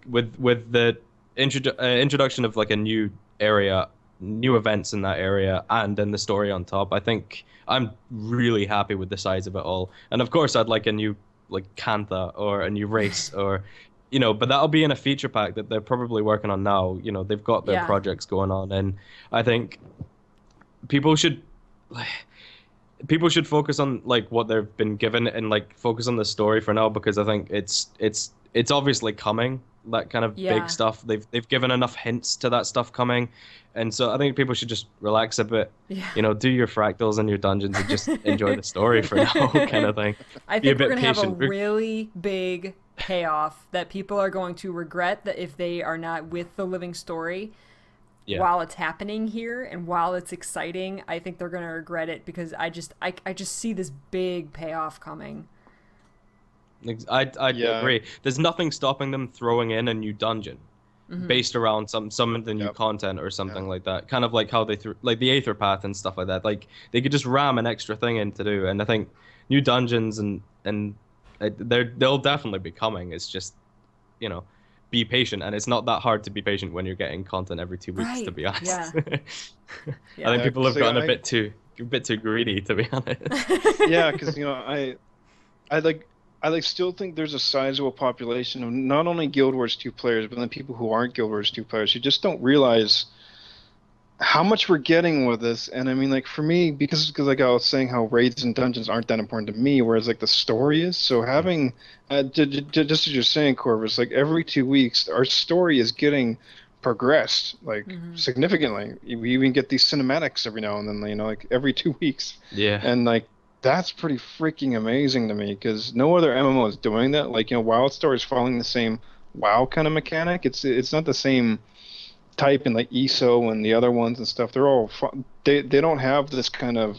with the introduction of like a new area, new events in that area, and then the story on top, I think I'm really happy with the size of it all. And of course, I'd like a new like Cantha or a new race or. But that'll be in a feature pack that they're probably working on now. They've got their projects going on, and I think people should focus on like what they've been given and like focus on the story for now, because I think it's obviously coming, that kind of big stuff. They've given enough hints to that stuff coming, and so I think people should just relax a bit. Do your fractals and your dungeons and just enjoy the story for now, kind of thing. I think we're gonna have a really big payoff that people are going to regret, that if they are not with the living story while it's happening here and while it's exciting, I think they're going to regret it, because I just see this big payoff coming. I agree. There's nothing stopping them throwing in a new dungeon based around some of the new content or something like that. Kind of like how they threw like the Aether Path and stuff like that. Like they could just ram an extra thing in to do, and I think new dungeons and they'll definitely be coming. It's just, be patient, and it's not that hard to be patient when you're getting content every 2 weeks, to be honest. I think people have gotten a bit too greedy, to be honest. Yeah, because I still think there's a sizable population of not only Guild Wars 2 players, but then people who aren't Guild Wars 2 players who just don't realize how much we're getting with this. And I mean, like, for me, because like I was saying, how raids and dungeons aren't that important to me, whereas like the story is. So having just as you're saying, Corvus, like every 2 weeks our story is getting progressed like significantly. We even get these cinematics every now and then, like every 2 weeks. And like that's pretty freaking amazing to me, because no other MMO is doing that. Like, WildStar is following the same WoW kind of mechanic. It's not the same type in like ESO and the other ones and stuff. They're all they don't have this kind of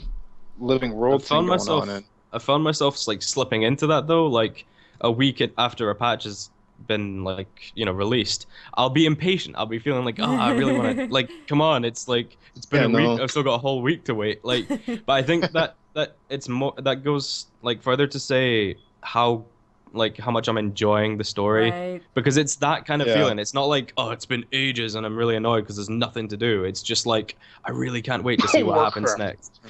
living world thing going on. I found myself like slipping into that though, like a week after a patch has been like released. I'll be impatient. I'll be feeling like, I really want to like, come on, it's like it's been a week. I've still got a whole week to wait. Like, but I think that it's more, that goes like further to say how much I'm enjoying the story, because it's that kind of feeling. It's not like, it's been ages and I'm really annoyed because there's nothing to do. It's just like, I really can't wait to see what happens next.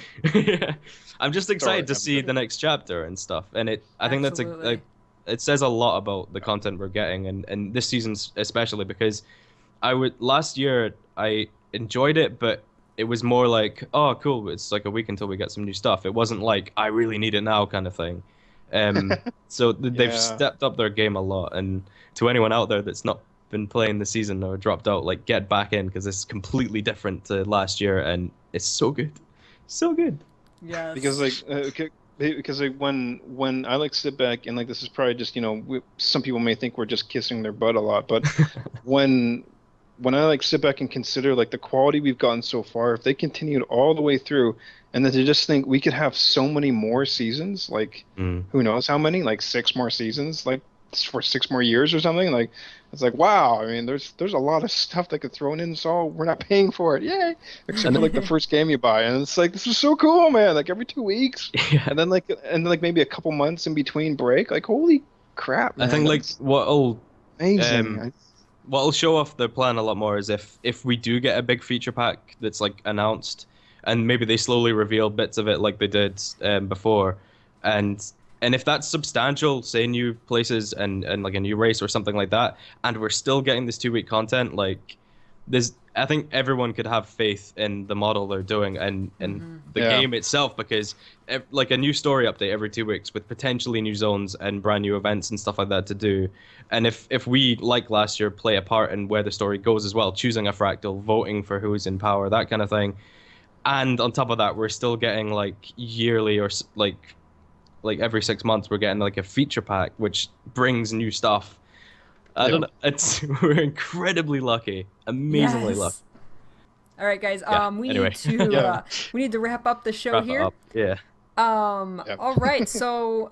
I'm just excited to see the next chapter and stuff. And I think that's it says a lot about the content we're getting, and this season especially, because last year I enjoyed it, but it was more like, oh cool, it's like a week until we get some new stuff. It wasn't like I really need it now kind of thing. So they've stepped up their game a lot, and to anyone out there that's not been playing the season or dropped out, like, get back in, because it's completely different to last year and it's so good, yes. Because like when I like sit back and like, this is probably just some people may think we're just kissing their butt a lot, but when I like sit back and consider like the quality we've gotten so far, if they continued all the way through, and then to just think we could have so many more seasons, like who knows how many, like 6 more seasons, like for 6 more years or something, like it's like, wow. I mean, there's a lot of stuff that get thrown in, so we're not paying for it, yay, except for like the first game you buy, and it's like, this is so cool, man, like every 2 weeks, and then like maybe a couple months in between break, like holy crap, man. I think like what'll amazing. What'll show off their plan a lot more is if we do get a big feature pack that's like announced, and maybe they slowly reveal bits of it like they did before, and if that's substantial, say new places and like a new race or something like that, and we're still getting this 2-week content, like I think everyone could have faith in the model they're doing and the game itself, because like a new story update every 2 weeks with potentially new zones and brand new events and stuff like that to do. And if we, like last year, play a part in where the story goes as well, choosing a fractal, voting for who's in power, that kind of thing, And on top of that, we're still getting like yearly or like every 6 months, we're getting like a feature pack, which brings new stuff. I don't know. We're incredibly lucky, amazingly Yes. lucky. All right, guys. Yeah, We anyway. need to Yeah. we need to wrap up the show Wrap it here. up. Yeah. Yep. All right. So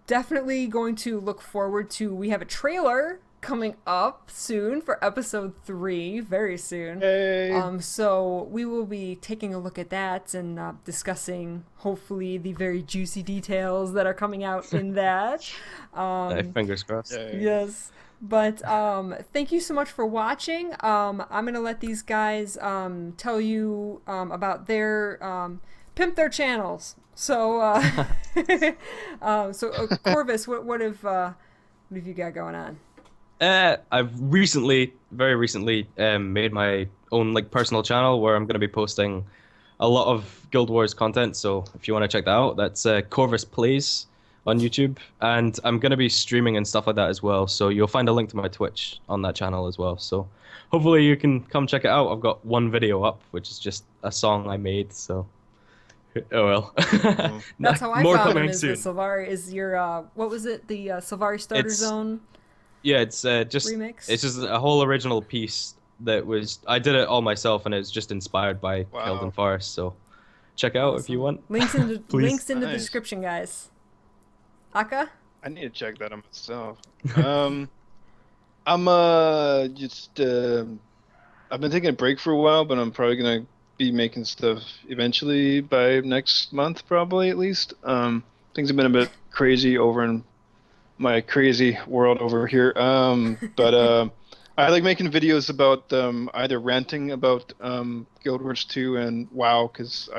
definitely going to look forward to. We have a trailer coming up soon for episode 3, very soon. Yay. So we will be taking a look at that and discussing hopefully the very juicy details that are coming out in that. Fingers crossed. Yay. Yes. But thank you so much for watching. I'm gonna let these guys tell you about their pimp their channels. So Corvus, what have you got going on? I've very recently, made my own like personal channel where I'm going to be posting a lot of Guild Wars content. So if you want to check that out, that's Corvus Plays on YouTube, and I'm going to be streaming and stuff like that as well. So you'll find a link to my Twitch on that channel as well. So hopefully you can come check it out. I've got one video up, which is just a song I made. So oh well. That's how I More found him. coming Is soon. the Sylvari is your what was it? The Sylvari Starter Zone. Yeah, it's just remix? It's just a whole original piece that was I did it all myself, and it's just inspired by Keldon Forest. So check it out if you want. Links in the Please. links in the Nice. description, guys. Aka? I need to check that out myself. I'm just I've been taking a break for a while, but I'm probably gonna be making stuff eventually by next month, probably at least. Things have been a bit crazy over in my crazy world over here. But I like making videos about either ranting about Guild Wars 2 and WoW, because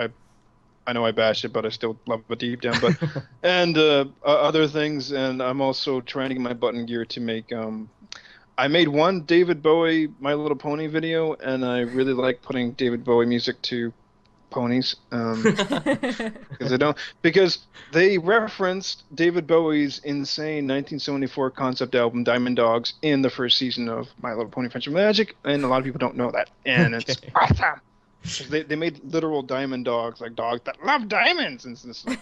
I know I bash it, but I still love it deep down. But and other things, and I'm also trying to get my button gear to make. I made one David Bowie My Little Pony video, and I really like putting David Bowie music to ponies, because they referenced David Bowie's insane 1974 concept album Diamond Dogs in the first season of My Little Pony Friendship Magic, and a lot of people don't know that, and it's awesome. 'Cause they made literal diamond dogs, like dogs that love diamonds, and it's like,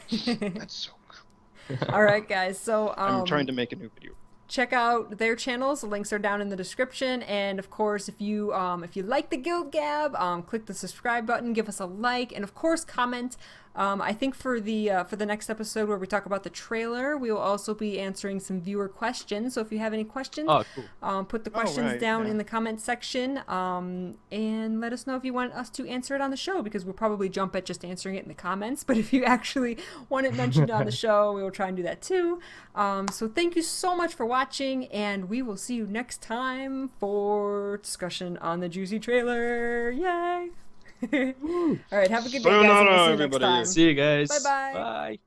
that's so cool. All right, guys. So I'm trying to make a new video. check out their channels. The links are down in the description. And of course, if you like the GuildGab, click the subscribe button, give us a like, and of course comment. I think for the next episode where we talk about the trailer, we will also be answering some viewer questions. So if you have any questions, Cool. put the questions down in the comment section, and let us know if you want us to answer it on the show, because we'll probably jump at just answering it in the comments. But if you actually want it mentioned on the show, we will try and do that too. So thank you so much for watching, and we will see you next time for discussion on the juicy trailer. Yay! All right, have a good day, guys. And we'll see you next everybody. time. See you guys. Bye-bye. Bye.